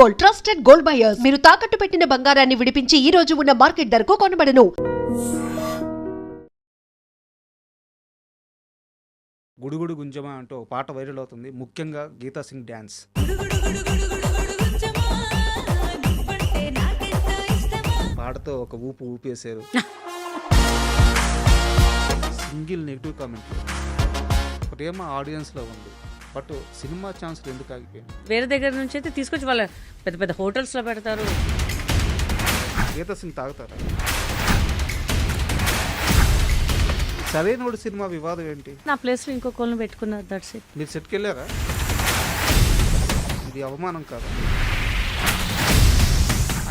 Gold, trusted gold buyers. మీరు తాకట్టు పెట్టిన బంగారాన్ని విడిపించి ఈ రోజు ఉన్న మార్కెట్ ధరకు కొనబడను. గుడుగుడు గుంజమా అంటూ ఒక పాట వైరల్ అవుతుంది, ముఖ్యంగా గీతా సింగ్ డ్యాన్స్. పాటతో ఒక ఊపు ఊపేశారు. సింగిల్ నెగిటివ్ కామెంట్లు ఒకటేమో ఆడియన్స్లో ఉంది, బట్ సినిమా ఛాన్స్లు ఎందుకు ఆగిపోయింది? వేరే దగ్గర నుంచి అయితే తీసుకొచ్చి వాళ్ళ పెద్ద పెద్ద హోటల్స్లో పెడతారు. గీతా సింగ్ తాగుతారా? సరైనోడు సినిమా వివాదం ఏంటి? నా ప్లేస్లో ఇంకొకళ్ళని పెట్టుకున్నారు. That's it. మీరు సెట్కి వెళ్ళారా? ఇది అవమానం కాదు.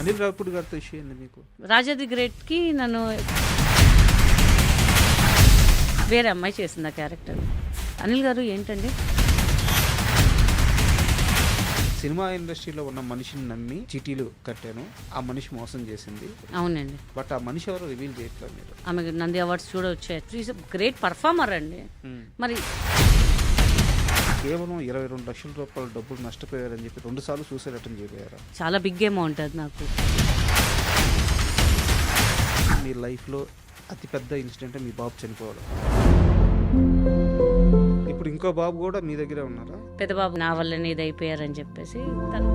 అనిల్ రావిపూడి గారితో ఇష్యూ ఏంది మీకు? రాజా ది గ్రేట్కి నన్ను వేరే అమ్మాయి చేసింది ఆ క్యారెక్టర్. అనిల్ గారు ఏంటండి, సినిమా ఇండస్ట్రీలో ఉన్న మనిషిని నమ్మి చీటీలు కట్టాను, ఆ మనిషి మోసం చేసింది. అవునండి. బట్ ఆ మనిషి ఎవరు రివీల్ చేయట్లేదు మీరు. ఆమె నంది అవార్డ్స్ కూడా వచ్చాయి. ఈజ్ గ్రేట్ పర్ఫార్మర్ అండి. మరి కేవలం 22 లక్షల రూపాయల డబ్బులు నష్టపోయారని చెప్పి 2 సార్లు సూసైడ్ అటెంప్ట్ చేయలేరా? చాలా బిగ్ అమౌంట్ అది నాకు. మీ లైఫ్లో అతిపెద్ద ఇన్సిడెంట్ మీ బాబు చనిపోవడం. ఇప్పుడు ఇంకో బాబు కూడా మీ దగ్గరే ఉన్నారా? పెద్ద బాబు నా వల్లనే ఇది అయిపోయారని చెప్పేసి తను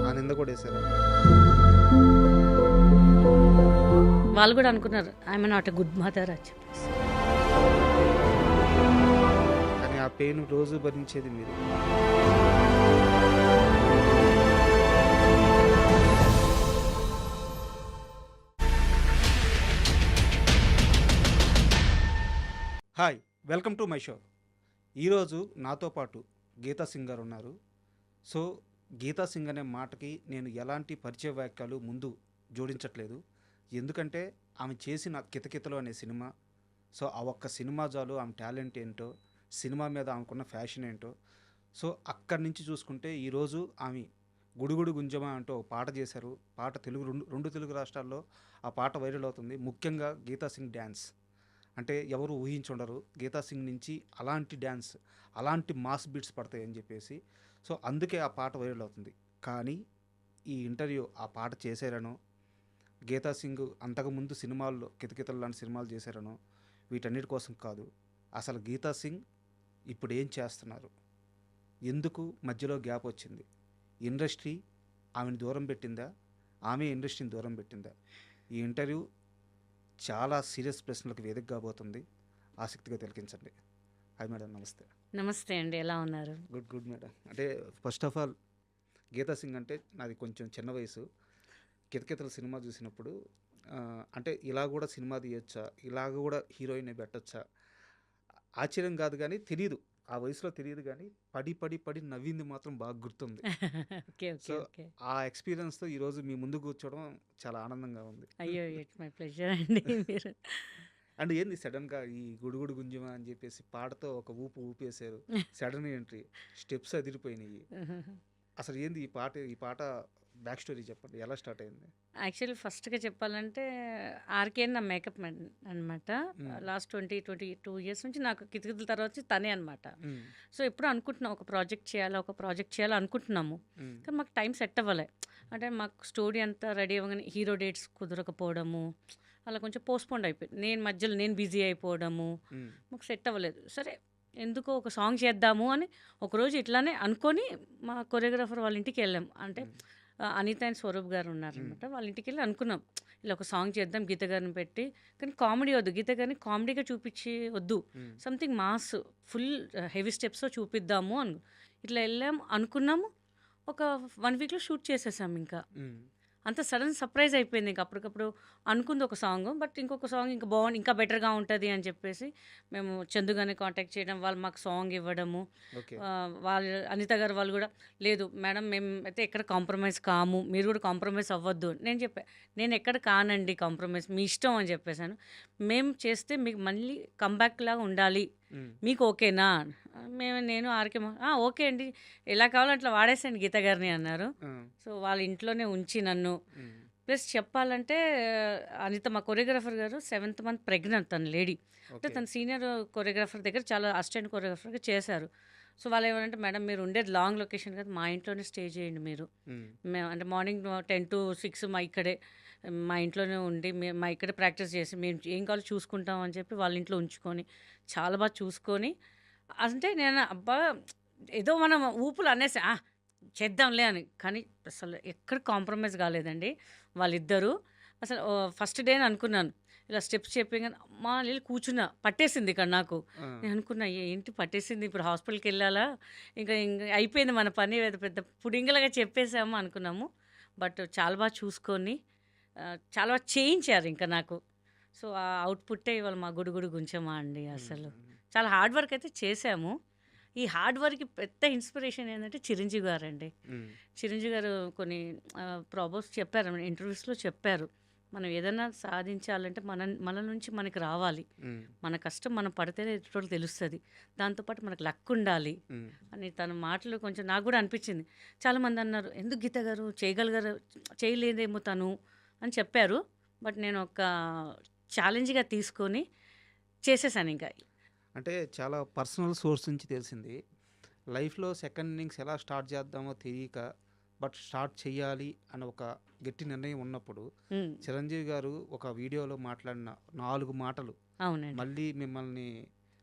ఆ నింద కూడా వేసారా? వాళ్ళు కూడా అనుకున్నారు I'm not a good mother అని చెప్పేసి. కానీ ఆ పెయిన్ రోజు భరించేది మీరు. Hi, welcome to my show. ఈరోజు నాతో పాటు గీతా సింగ్ గారు ఉన్నారు. సో గీతా సింగ్ అనే మాటకి నేను ఎలాంటి పరిచయ వాక్యాలు ముందు జోడించట్లేదు, ఎందుకంటే ఆమె చేసిన కితకితలు అనే సినిమా. సో ఆ ఒక్క సినిమా చాలు ఆమె టాలెంట్ ఏంటో, సినిమా మీద ఆమెకున్న ఫ్యాషన్ ఏంటో. సో అక్కడి నుంచి చూసుకుంటే ఈరోజు ఆమె గుడుగుడు గుంజమా అంటూ ఒక పాట చేశారు. పాట రెండు తెలుగు రాష్ట్రాల్లో ఆ పాట వైరల్ అవుతుంది, ముఖ్యంగా గీతా సింగ్ డ్యాన్స్. అంటే ఎవరు ఊహించుండరు గీతా సింగ్ నుంచి అలాంటి డ్యాన్స్, అలాంటి మాస్ బీట్స్ పడతాయని చెప్పేసి. సో అందుకే ఆ పాట వైరల్ అవుతుంది. కానీ ఈ ఇంటర్వ్యూ ఆ పాట చేశారనో, గీతా సింగ్ అంతకుముందు సినిమాల్లో కితకితలు లాంటి సినిమాలు చేశారనో, వీటన్నిటి కోసం కాదు. అసలు గీతా సింగ్ ఇప్పుడు ఏం చేస్తున్నారు, ఎందుకు మధ్యలో గ్యాప్ వచ్చింది, ఇండస్ట్రీ ఆమెను దూరం పెట్టిందా, ఆమె ఇండస్ట్రీని దూరం పెట్టిందా? ఈ ఇంటర్వ్యూ చాలా సీరియస్ ప్రశ్నలకు వేదిక కాబోతుంది, ఆసక్తిగా తిలకించండి. హాయ్ మేడం, నమస్తే. నమస్తే అండి, ఎలా ఉన్నారు? Good madam. అంటే first of all Geeta Singh అంటే నాది కొంచెం చిన్న వయసు. కితకితల సినిమా చూసినప్పుడు అంటే ఇలా కూడా సినిమా తీయొచ్చా, ఇలా కూడా హీరోయిన్ పెట్టచ్చా, ఆశ్చర్యం కాదు కానీ తెలియదు, ఆ వయసులో తెలియదు, కానీ పడి పడి పడి నవ్వింది మాత్రం బాగా గుర్తుంది. సో ఆ ఎక్స్పీరియన్స్తో ఈరోజు మీ ముందు కూర్చోవడం చాలా ఆనందంగా ఉంది. అయ్యో, ఇట్స్ మై ప్లెజర్ అండి. మీరు అండ్ ఏంది సడన్గా ఈ గుడుగుడు గుంజమా అని చెప్పేసి పాటతో ఒక ఊపు ఊపేశారు, సడన్ ఎంట్రీ, స్టెప్స్ అదిరిపోయినాయి. అసలు ఏంది ఈ పాట బ్యాక్ స్టోరీ చెప్పండి, ఎలా స్టార్ట్ అయింది? యాక్చువల్లీ ఫస్ట్గా చెప్పాలంటే ఆర్కే నా మేకప్ మ్యాన్ అనమాట. లాస్ట్ 22 ఇయర్స్ నుంచి నాకు కితకితల తర్వాత వచ్చి తనే అనమాట. సో ఎప్పుడు అనుకుంటున్నాం ఒక ప్రాజెక్ట్ చేయాలి అనుకుంటున్నాము, కానీ మాకు టైం సెట్ అవ్వలే. అంటే మాకు స్టోరీ అంతా రెడీ అవ్వగానే హీరో డేట్స్ కుదరకపోవడము, అలా కొంచెం పోస్ట్పోండ్ అయిపోయింది. మధ్యలో నేను బిజీ అయిపోవడము, మాకు సెట్ అవ్వలేదు. సరే ఎందుకో ఒక సాంగ్ చేద్దాము అని ఒకరోజు ఇట్లానే అనుకొని మా కొరియోగ్రాఫర్ వాళ్ళ ఇంటికి వెళ్ళాం. అంటే అనిత అండ్ స్వరూప్ గారు ఉన్నారనమాట. వాళ్ళ ఇంటికి వెళ్ళి అనుకున్నాం ఇలా ఒక సాంగ్ చేద్దాం గీత గారిని పెట్టి, కానీ కామెడీ వద్దు, గీత గారిని కామెడీగా చూపించి వద్దు, సంథింగ్ మాస్ ఫుల్ హెవీ స్టెప్స్తో చూపిద్దాము అని ఇట్లా వెళ్ళాం అనుకున్నాము. ఒక 1 వీక్లో షూట్ చేసేసాం. ఇంకా అంత సడన్ సర్ప్రైజ్ అయిపోయింది. ఇంకా అప్పటికప్పుడు అనుకుంది ఒక సాంగ్, బట్ ఇంకొక సాంగ్ ఇంకా బాగుంది, ఇంకా బెటర్గా ఉంటుంది అని చెప్పేసి మేము చందుగానే కాంటాక్ట్ చేయడం, వాళ్ళు మాకు సాంగ్ ఇవ్వడము. వాళ్ళు అనిత గారు వాళ్ళు కూడా లేదు మేడం మేము అయితే ఎక్కడ కాంప్రమైజ్ కాము, మీరు కూడా కాంప్రమైజ్ అవ్వద్దు. నేను ఎక్కడ కానండి కాంప్రమైజ్, మీ ఇష్టం అని చెప్పేసాను. మేము చేస్తే మీకు మళ్ళీ కంబ్యాక్ లాగా ఉండాలి, మీకు ఓకేనా? నేను ఆర్కే ఓకే అండి, ఎలా కావాలో అట్లా వాడేసాను గీత గారిని అన్నారు. సో వాళ్ళ ఇంట్లోనే ఉంచి నన్ను, ప్లస్ చెప్పాలంటే అనిత మా కొరియోగ్రాఫర్ గారు 7th మంత్ ప్రెగ్నెంట్, తన లేడీ. అంటే తన సీనియర్ కొరియోగ్రాఫర్ దగ్గర చాలా అసిస్టెంట్ కొరియోగ్రాఫర్గా చేశారు. సో వాళ్ళు ఏమంటే మేడం మీరు ఉండేది లాంగ్ లొకేషన్ కదా, మా ఇంట్లోనే స్టే చేయండి మీరు. మేము అంటే మార్నింగ్ 10 to 6 మా ఇంట్లోనే ఉండి మా ఇక్కడే ప్రాక్టీస్ చేసి మేము ఏం కావాలో చూసుకుంటాం అని చెప్పి వాళ్ళ ఇంట్లో ఉంచుకొని చాలా బాగా చూసుకొని, అంటే నేను అబ్బా ఏదో మనం ఊపులు అనేసి చేద్దాంలే అని, కానీ అసలు ఎక్కడ కాంప్రమైజ్ కాలేదండి వాళ్ళిద్దరూ. అసలు ఫస్ట్ డే అనుకున్నాను ఇలా స్టెప్స్ చెప్పగానే అమ్మా వెళ్ళి కూర్చున్నా, పట్టేసింది ఇక్కడ నాకు. నేను అనుకున్నా ఏంటి పట్టేసింది, ఇప్పుడు హాస్పిటల్కి వెళ్ళాలా, ఇంకా అయిపోయింది మన పని, పెద్ద పుడింగలాగా చెప్పేసాము అనుకున్నాము. బట్ చాలా బాగా చూసుకొని చాలా బాగా చేయించారు ఇంకా నాకు. సో ఆ అవుట్పుట్టే ఇవాళ మా గుడుగుడు గుంచమా అండి. అసలు చాలా హార్డ్ వర్క్ అయితే చేశాము. ఈ హార్డ్ వర్క్కి పెద్ద ఇన్స్పిరేషన్ ఏంటంటే చిరంజీవి గారు అండి. చిరంజీవి గారు కొన్ని ప్రాబ్లమ్స్ చెప్పారు, ఇంటర్వ్యూస్లో చెప్పారు, మనం ఏదైనా సాధించాలంటే మన నుంచి మనకి రావాలి, మన కష్టం మనం పడితేనే ఎదుటి తెలుస్తుంది, దాంతోపాటు మనకు లక్ ఉండాలి అని తన మాటలు కొంచెం నాకు కూడా అనిపించింది. చాలామంది అన్నారు ఎందుకు గీత గారు చేయగలగారు, చేయలేదేమో తను అని చెప్పారు. బట్ నేను ఒక ఛాలెంజ్గా తీసుకొని చేసేసాను. ఇంకా అంటే చాలా పర్సనల్ సోర్స్ నుంచి తెలిసింది. లైఫ్లో సెకండ్ ఇన్నింగ్స్ ఎలా స్టార్ట్ చేద్దామో తెలియక బట్ స్టార్ట్ చేయాలి అని ఒక గట్టి నిర్ణయం ఉన్నప్పుడు చిరంజీవి గారు ఒక వీడియోలో మాట్లాడిన 4 మాటలు అవునండి, మళ్ళీ మిమ్మల్ని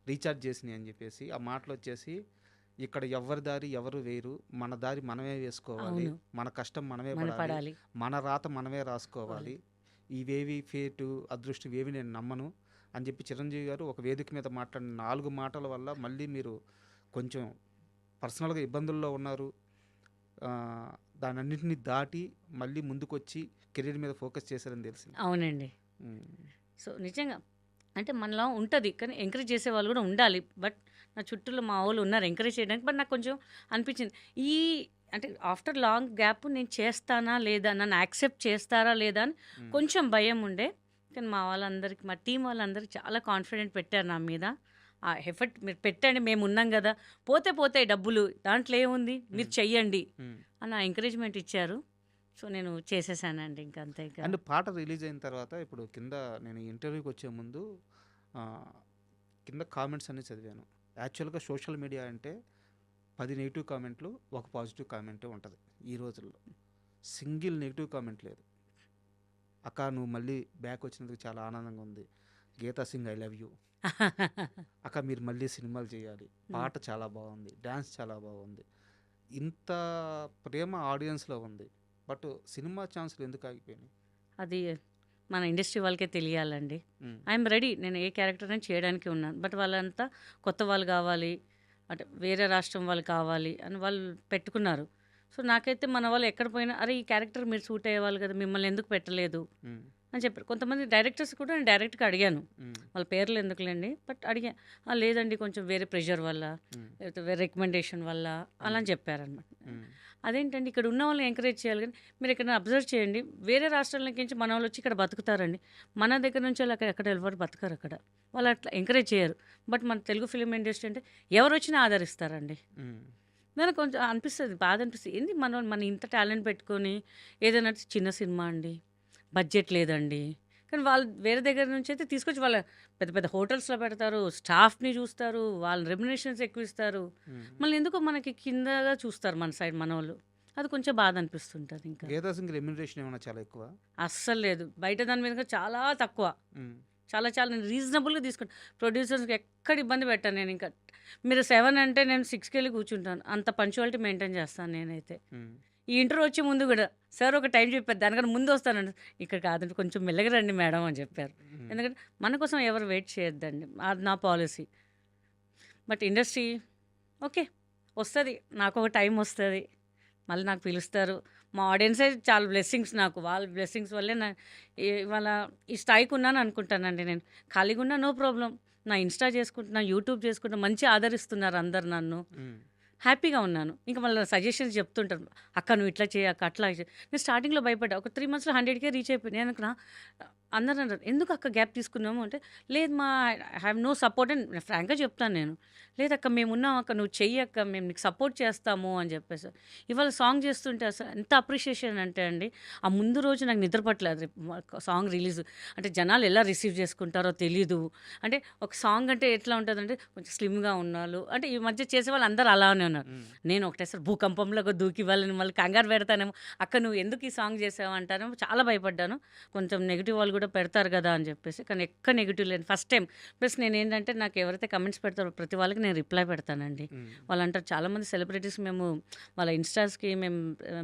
రీఛార్జ్ చేసినాయి అని చెప్పేసి, ఆ మాటలు వచ్చేసి ఇక్కడ ఎవరి దారి ఎవరు వేరు, మన దారి మనమే వేసుకోవాలి, అవును, మన కష్టం మనమే మన పడాలి, పడాలి. మన రాత మనమే రాసుకోవాలి, ఇవేవి ఫేటు అదృష్టం ఇవేవి నేను నమ్మను అని చెప్పి చిరంజీవి గారు ఒక వేదిక మీద మాట్లాడిన 4 మాటల వల్ల మళ్ళీ మీరు కొంచెం పర్సనల్గా ఇబ్బందుల్లో ఉన్నారు. దానన్నింటినీ దాటి మళ్ళీ ముందుకొచ్చి కెరీర్ మీద ఫోకస్ చేశారని తెలిసింది. అవునండి. సో నిజంగా అంటే మనలో ఉంటుంది, కానీ ఎంకరేజ్ చేసే వాళ్ళు కూడా ఉండాలి. బట్ నా చుట్టూలో మా వాళ్ళు ఉన్నారు ఎంకరేజ్ చేయడానికి. బట్ నాకు కొంచెం అనిపించింది ఈ అంటే ఆఫ్టర్ లాంగ్ గ్యాప్ నేను చేస్తానా లేదా, నన్ను యాక్సెప్ట్ చేస్తారా లేదా అని కొంచెం భయం ఉండే. కానీ మా వాళ్ళందరికీ, మా టీం వాళ్ళందరికీ చాలా కాన్ఫిడెంట్ పెట్టారు నా మీద. ఆ ఎఫర్ట్ మీరు పెట్టండి, మేము ఉన్నాం కదా, పోతాయి డబ్బులు, దాంట్లో ఏముంది, మీరు చెయ్యండి అన్న ఎంకరేజ్మెంట్ ఇచ్చారు. సో నేను చేసేసానండి ఇంకా అంతే. అండ్ పాట రిలీజ్ అయిన తర్వాత ఇప్పుడు కింద నేను ఇంటర్వ్యూకి వచ్చే ముందు కింద కామెంట్స్ అన్ని చదివాను. యాక్చువల్గా సోషల్ మీడియా అంటే 10 నెగిటివ్ కామెంట్లు, ఒక పాజిటివ్ కామెంటే ఉంటుంది. ఈ రోజుల్లో సింగిల్ నెగిటివ్ కామెంట్ లేదు. అక్క నువ్వు మళ్ళీ బ్యాక్ వచ్చినందుకు చాలా ఆనందంగా ఉంది, Geeta Singh I love you అక్క, మీరు మళ్ళీ సినిమాలు చేయాలి, పాట చాలా బాగుంది, డ్యాన్స్ చాలా బాగుంది, ఇంత ప్రేమ ఆడియన్స్లో ఉంది, బట్ సినిమా ఛాన్సులు ఎందుకు ఆగిపోయినాయి? అది మన ఇండస్ట్రీ వాళ్ళకే తెలియాలండి. ఐఎమ్ రెడీ, నేను ఏ క్యారెక్టర్ అయినా చేయడానికి ఉన్నాను. బట్ వాళ్ళంతా కొత్త వాళ్ళు కావాలి, అంటే వేరే రాష్ట్రం వాళ్ళు కావాలి అని వాళ్ళు పెట్టుకున్నారు. సో నాకైతే మన వాళ్ళు ఎక్కడ పోయినా అరే ఈ క్యారెక్టర్ మీరు సూట్ అయ్యేవాళ్ళు కదా, మిమ్మల్ని ఎందుకు పెట్టలేదు అని చెప్పారు. కొంతమంది డైరెక్టర్స్ కూడా నేను డైరెక్ట్గా అడిగాను, వాళ్ళ పేర్లు ఎందుకులేండి, బట్ అడిగా లేదండి కొంచెం వేరే ప్రెషర్ వల్ల, లేకపోతే వేరే రికమెండేషన్ వల్ల అలా అని చెప్పారనమాట. అదేంటండి ఇక్కడ ఉన్న వాళ్ళని ఎంకరేజ్ చేయాలి, కానీ మీరు ఇక్కడ అబ్జర్వ్ చేయండి, వేరే రాష్ట్రాలకి నుంచి మన వాళ్ళు వచ్చి ఇక్కడ బతుకుతారండి, మన దగ్గర నుంచి వాళ్ళు ఎక్కడ ఎవరు బతకరు, అక్కడ వాళ్ళు అట్లా ఎంకరేజ్ చేయరు. బట్ మన తెలుగు ఫిలిం ఇండస్ట్రీ అంటే ఎవరు వచ్చినా ఆదరిస్తారండి. నాకు కొంచెం అనిపిస్తుంది, బాధ అనిపిస్తుంది, ఏంది మన ఇంత టాలెంట్ పెట్టుకొని ఏదైనా చిన్న సినిమా అండి, బడ్జెట్ లేదండి, కానీ వాళ్ళు వేరే దగ్గర నుంచి అయితే తీసుకొచ్చి వాళ్ళ పెద్ద పెద్ద హోటల్స్లో పెడతారు, స్టాఫ్ని చూస్తారు, వాళ్ళ రెమ్యునరేషన్స్ ఎక్కువ ఇస్తారు, మళ్ళీ ఎందుకో మనకి కిందగా చూస్తారు మన సైడ్ మన వాళ్ళు. అది కొంచెం బాధ అనిపిస్తుంటుంది. ఇంకా గీతా సింగ్ రెమ్యునరేషన్ ఏమైనా చాలా ఎక్కువ? అస్సలు లేదు, బయట దాని మీద చాలా తక్కువ, చాలా నేను రీజనబుల్గా తీసుకుంటాను. ప్రొడ్యూసర్స్కి ఎక్కడ ఇబ్బంది పెట్టాను నేను. ఇంకా మీరు 7 అంటే నేను 6కి వెళ్ళి కూర్చుంటాను, అంత పంచువాలిటీ మెయింటైన్ చేస్తాను నేనైతే. ఈ ఇంటర్వ్యూ వచ్చే ముందు కూడా సార్ ఒక టైం చెప్పారు, దానికన్నా ముందు వస్తానండి, ఇక్కడ కాదండి కొంచెం మెల్లగా రండి మేడం అని చెప్పారు. ఎందుకంటే మన కోసం ఎవరు వెయిట్ చేయొద్దండి, అది నా పాలసీ. బట్ ఇండస్ట్రీ ఓకే వస్తుంది, నాకు ఒక టైం వస్తుంది, మళ్ళీ నాకు పిలుస్తారు. మా ఆడియన్సే చాలా బ్లెస్సింగ్స్, నాకు వాళ్ళ బ్లెస్సింగ్స్ వల్లే ఇవాళ ఈ స్థాయికి ఉన్నాను అనుకుంటానండి. నేను ఖాళీగా ఉన్నా నో ప్రాబ్లం, నా ఇన్స్టా చేసుకుంటున్నా, యూట్యూబ్ చేసుకుంటున్నా, మంచి ఆదరిస్తున్నారు అందరు నన్ను, హ్యాపీగా ఉన్నాను. ఇంకా మళ్ళీ సజెషన్స్ చెప్తుంటారు, అక్క నువ్వు ఇట్లా చేయి, అక్క అట్లా చేయి. నేను స్టార్టింగ్లో భయపడ్డా, ఒక 3 monthsలో 100K రీచ్ అయిపోయింది. నేను అనుకున్నా అందరూ అన్నారు, "ఎందుకు అక్క గ్యాప్ తీసుకున్నాము?" అంటే, "లేదు మా ఐ హావ్ నో సపోర్ట్" అని ఫ్రాంక్‌గా చెప్తాను నేను. "లేదక్క మేమున్నాం అక్క, నువ్వు చెయ్యి అక్క, మేము నీకు సపోర్ట్ చేస్తాము" అని చెప్పేసి. ఇవాళ సాంగ్ చేస్తుంటే అసలు ఎంత అప్రిషియేషన్ అంటే అండి, ఆ ముందు రోజు నాకు నిద్ర పట్టలేదు. సాంగ్ రిలీజ్ అంటే జనాలు ఎలా రిసీవ్ చేసుకుంటారో తెలీదు. అంటే ఒక సాంగ్ అంటే ఎట్లా ఉంటుందంటే కొంచెం స్లిమ్‌గా ఉన్నాళ్ళు అంటే ఈ మధ్య చేసేవాళ్ళు అందరూ అలానే ఉన్నారు. నేను ఒకటేసారి భూకంపంలాగా దూకి వాళ్ళని మళ్ళీ కంగారు పెడతానేమో, "అక్క నువ్వు ఎందుకు ఈ సాంగ్ చేసావు" అంటారేమో, చాలా భయపడ్డాను. కొంచెం నెగిటివ్ వాళ్ళు కూడా పెడతారు కదా అని చెప్పేసి, కానీ ఎక్కడ నెగిటివ్ లేదు ఫస్ట్ టైం. ప్లస్ నేనేంటంటే నాకు ఎవరైతే కమెంట్స్ పెడతారో ప్రతి వాళ్ళకి నేను రిప్లై పెడతానండి. వాళ్ళు అంటారు చాలామంది సెలబ్రిటీస్ మేము వాళ్ళ ఇన్స్టాస్కి మేము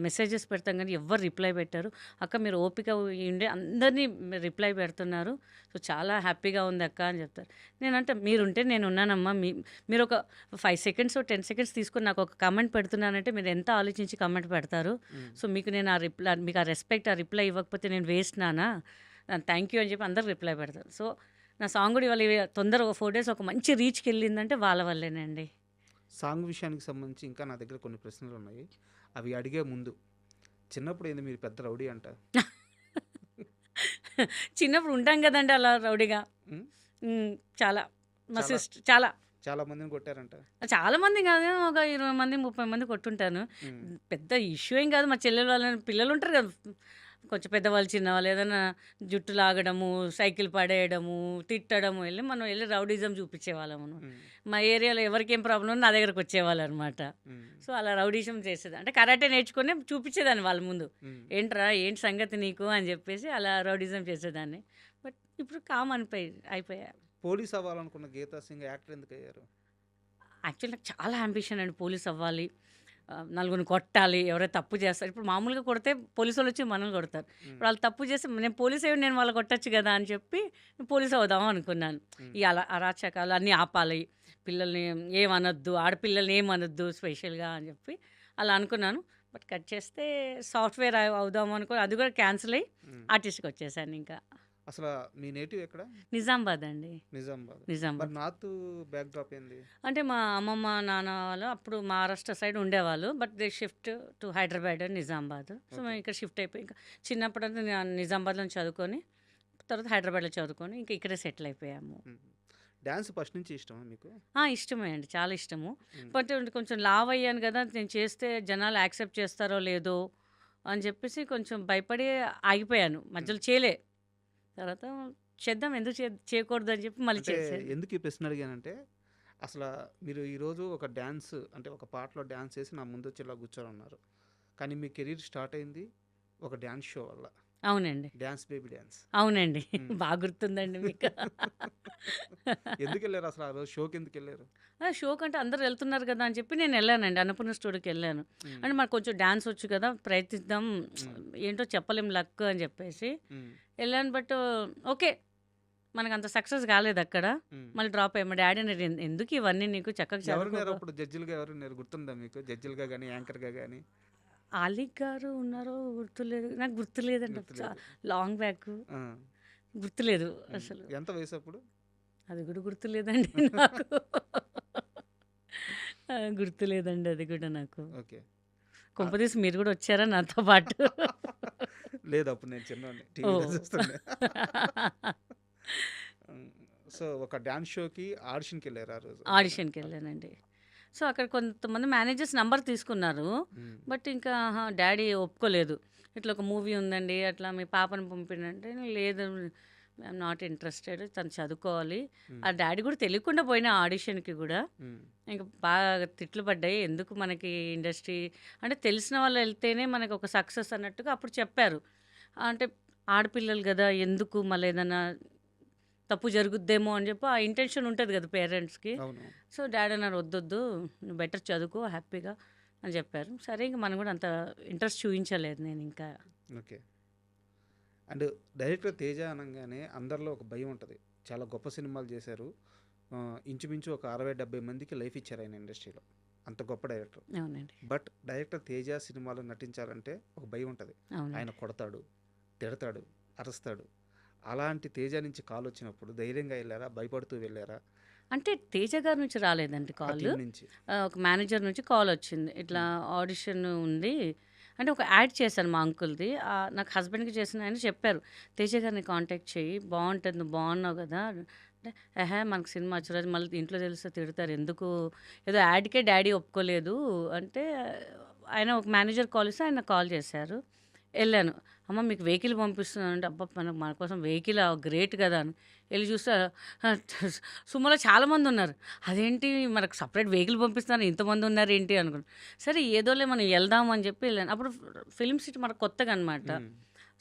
మెసేజెస్ పెడతాం కానీ ఎవ్వరు రిప్లై పెట్టారు. "అక్క మీరు ఓపిక ఉండి అందరినీ రిప్లై పెడుతున్నారు, సో చాలా హ్యాపీగా ఉంది అక్క" అని చెప్తారు. నేనంటే మీరుంటే నేను ఉన్నానమ్మా, మీరు ఒక 5 సెకండ్స్ 10 సెకండ్స్ తీసుకొని నాకు ఒక కమెంట్ పెడుతున్నానంటే మీరు ఎంత ఆలోచించి కమెంట్ పెడతారు. సో మీకు నేను ఆ రిప్లై మీకు ఆ రెస్పెక్ట్ ఆ రిప్లై ఇవ్వకపోతే నేను వేస్ట్ నానా, థ్యాంక్ యూ అని చెప్పి అందరు రిప్లై పెడతారు. సో నా సాంగ్ కూడా ఇవాళ తొందరగా 4 డేస్ ఒక మంచి రీచ్కి వెళ్ళిందంటే వాళ్ళ వల్లేనండి. సాంగ్ విషయానికి సంబంధించి ఇంకా నా దగ్గర కొన్ని ప్రశ్నలు ఉన్నాయి. అవి అడిగే ముందు చిన్నప్పుడు ఏంది మీరు పెద్ద రౌడీ అంట? చిన్నప్పుడు ఉంటాం కదండి అలా రౌడీగా. ఉమ్, చాలా మా చాలా సిస్టర్ చాలా చాలా మందిని కొట్టారంట. చాలా మంది కాదు, ఒక 20 మంది 30 మంది కొట్టుంటాను. ఉమ్, పెద్ద ఇష్యూ ఏం కాదు. మా చెల్లెలు వాళ్ళ పిల్లలు ఉంటారు కదా, కొంచెం పెద్దవాళ్ళు చిన్నవాళ్ళు ఏదైనా జుట్టు లాగడము, సైకిల్ పడేయడము, తిట్టడము, మనం వెళ్ళి రౌడీజం చూపించేవాళ్ళము. ఉమ్, మా ఏరియాలో ఎవరికేం ప్రాబ్లం ఉన్నా నా దగ్గరకు వచ్చేవాళ్ళు అనమాట. ఉమ్, సో అలా రౌడీజం చేసేది అంటే కరాటే నేర్చుకుని చూపించేదాన్ని వాళ్ళ ముందు, ఉమ్. ఏంట్రా ఏంటి సంగతి నీకు అని చెప్పేసి అలా రౌడీజం చేసేదాన్ని. బట్ ఇప్పుడు కామ్ అయిపోయా. పోలీస్ అవ్వాలనుకున్న గీతా సింగ్ యాక్టర్ ఎందుకు అయ్యారు? యాక్చువల్లీ నాకు చాలా అంబిషన్ అండి, పోలీస్ అవ్వాలి, నలుగురిని కొట్టాలి, ఎవరైతే తప్పు చేస్తారు. ఇప్పుడు మామూలుగా కొడితే పోలీసు వాళ్ళు వచ్చి మనల్ని కొడతారు. ఇప్పుడు వాళ్ళు తప్పు చేస్తే నేను పోలీస్ అయ్యి నేను వాళ్ళు కొట్టచ్చు కదా అని చెప్పి పోలీస్ అవుదాం అనుకున్నాను. ఈ అరాచకాలు అన్నీ ఆపాలి, పిల్లల్ని ఏమనొద్దు, ఆడపిల్లల్ని ఏమనొద్దు స్పెషల్గా అని చెప్పి అలా అనుకున్నాను. బట్ కట్ చేస్తే సాఫ్ట్వేర్ అవుదాం అనుకో, అది కూడా క్యాన్సిల్ అయ్యి ఆర్టిస్ట్కి వచ్చేసాను. ఇంకా అసలు మీ నేటివ్ ఎక్కడ? నిజామాబాద్ అండి. నిజామాబాద్. నిజామాబాద్ మరి నార్త్ బ్యాక్ డ్రాప్ ఏంది? అంటే మా అమ్మమ్మ నాన్న వాళ్ళు అప్పుడు మహారాష్ట్ర సైడ్ ఉండేవాళ్ళు. But they shift to Hyderabad and Nizamabad. So మేము ఇక్కడ షిఫ్ట్ అయిపోయి ఇంకా చిన్నప్పుడంతా నేను నిజామాబాద్లో చదువుకొని తర్వాత హైదరాబాద్లో చదువుకొని ఇంకా ఇక్కడే సెటిల్ అయిపోయాము. డ్యాన్స్ ఫస్ట్ నుంచి ఇష్టమా మీకు? ఇష్టమే అండి, చాలా ఇష్టము. బట్ కొంచెం లావ్ అయ్యాను కదా, నేను చేస్తే జనాలు యాక్సెప్ట్ చేస్తారో లేదో అని చెప్పేసి కొంచెం భయపడి ఆగిపోయాను, మధ్యలో చేయలే. తర్వాత చేద్దాం, ఎందుకు చేయకూడదు అని చెప్పి మళ్ళీ అంటే చేసాను. ఎందుకు ఈ ప్రశ్న అడిగానంటే అసలు మీరు ఈరోజు ఒక డ్యాన్స్ అంటే ఒక పాటలో డ్యాన్స్ చేసి నా ముందు వచ్చి ఇలా కూర్చొని ఉన్నారు. కానీ మీ కెరీర్ స్టార్ట్ అయింది ఒక డ్యాన్స్ షో వల్ల. అవునండి, డ్యాన్స్ బేబీ డ్యాన్స్. అవునండి. బాగా గుర్తుందండి మీకు. ఎందుకు వెళ్ళారు అసలు ఆ రోజు షోకి ఎందుకు వెళ్ళారు? షో కంటే అందరూ వెళ్తున్నారు కదా అని చెప్పి నేను వెళ్ళానండి, అన్నపూర్ణ స్టూడియోకి వెళ్ళాను. అంటే మాకు కొంచెం డ్యాన్స్ వచ్చు కదా, ప్రయత్నిద్దాం, ఏంటో చెప్పలేం లక్ అని చెప్పేసి వెళ్ళాను. బట్ ఓకే, మనకు అంత సక్సెస్ కాలేదు అక్కడ, మళ్ళీ డ్రాప్ అయ్యా. మా డాడీ అన్నారు, ఎందుకు ఇవన్నీ నీకు చక్కగా ఎవరున్నారు చదువుకో." అప్పుడు జడ్జిలుగా? ఎవరున్నారు గుర్తుందా మీకు? జడ్జిలుగా కానీ యాంకర్గా కానీ? ఆలిక్ గారు ఉన్నారో గుర్తులేదు, నాకు గుర్తులేదండి. గుర్తులేదు. లాంగ్ బ్యాక్ ఆ. గుర్తులేదు అసలు, ఎంత వయసు అప్పుడు? అది కూడా గుర్తులేదండి నాకు. గుర్తులేదండి అది కూడా నాకు. ఓకే. కొంపదీసి మీరు కూడా వచ్చారా నాతో పాటు? లేదు, అప్పుడు నేను చిన్నవాడిని, ఓ టీవీలో చూస్తుండే. సో ఒక డ్యాన్స్ షోకి ఆడిషన్కి వెళ్ళారు ఆ రోజు? ఆడిషన్కి వెళ్ళానండి. సో అక్కడ కొంతమంది మేనేజర్స్ నంబర్ తీసుకున్నారు. బట్ ఇంకా డాడీ ఒప్పుకోలేదు. ఇట్లా ఒక మూవీ ఉందండి, అట్లా మీ పాపను పంపినంటే, లేదు ఐఎమ్ నాట్ ఇంట్రెస్టెడ్, తను చదువుకోవాలి. ఆ డాడీ కూడా తెలియకుండా పోయిన ఆడిషన్కి కూడా. ఇంకా బాగా తిట్లు పడ్డాయి, ఎందుకు మనకి ఇండస్ట్రీ అంటే తెలిసిన వాళ్ళు వెళ్తేనే మనకు ఒక సక్సెస్ అన్నట్టుగా అప్పుడు చెప్పారు. అంటే ఆడపిల్లలు కదా, ఎందుకు మళ్ళీ ఏదైనా తప్పు జరుగుద్దేమో అని చెప్పి ఆ ఇంటెన్షన్ ఉంటుంది కదా పేరెంట్స్కి. అవును. సో డాడీ అన్నారు, వద్దొద్దు, నువ్వు బెటర్ చదువుకో హ్యాపీగా అని చెప్పారు. సరే ఇంకా మనం కూడా అంత ఇంట్రెస్ట్ చూపించలేదు నేను ఇంకా. ఓకే. అండ్ డైరెక్టర్ తేజ అనగానే అందరిలో ఒక భయం ఉంటుంది. చాలా గొప్ప సినిమాలు చేశారు, ఇంచుమించు ఒక 60-70 మందికి లైఫ్ ఇచ్చారు ఆయన ఇండస్ట్రీలో, అంత గొప్ప డైరెక్టర్. అవునండి, బట్ డైరెక్టర్ తేజ సినిమాలో నటించాలంటే ఒక భయం ఉంటుంది. అవునండి. ఆయన కొడతాడు, తిడతాడు, అరుస్తాడు. అలాంటి తేజ నుంచి కాల్ వచ్చినప్పుడు ధైర్యంగా వెళ్ళారా, భయపడుతూ వెళ్ళారా? అంటే తేజ గారి నుంచి రాలేదండి ఆ కాల్, టీం నుంచి? ఒక మేనేజర్ నుంచి కాల్ వచ్చింది, ఇట్లా ఆడిషన్ ఉంది అంటే ఒక యాడ్ చేశాను మా అంకుల్‌ది. నాకు హస్బెండ్‌కి చేసిన ఆయన చెప్పారు. "తేజ గారిని కాంటాక్ట్ చెయ్యి. బావుంటది. నువ్వు బావున్నావు గదా!" అంటే, "ఎహే! మనకు సినిమా వచ్చేరోజు మళ్ళీ ఇంట్లో తెలిస్తే తిడతారు. ఎందుకు ఏదో యాడ్‌కే డ్యాడీ ఒప్పుకోలేదు" అంటే ఆయన ఒక మేనేజర్ కాల్ చేస్తే ఆయన కాల్ చేశారు. ఎళ్ళాను. "అమ్మ మీకు వెహికల్ పంపిస్తున్నాను" అంటే, అబ్బా! మన కోసం వెహికలా గ్రేట్ కదా! అని. ఎళ్లి చూస్తే సుమోలో చాలామందున్నారు. అదేంటి మనకు సెపరేట్ వెహికల్ పంపిస్తున్నారు ఇంతమందున్నారేంటి అనుకున్నా. సరే ఏదోలే మనం ఎళ్దాం అని చెప్పి ఎళ్ళాను. అప్పుడు ఫిల్మ్ సిటీ మనకు కొత్తగా అనమాట. హ్మ్.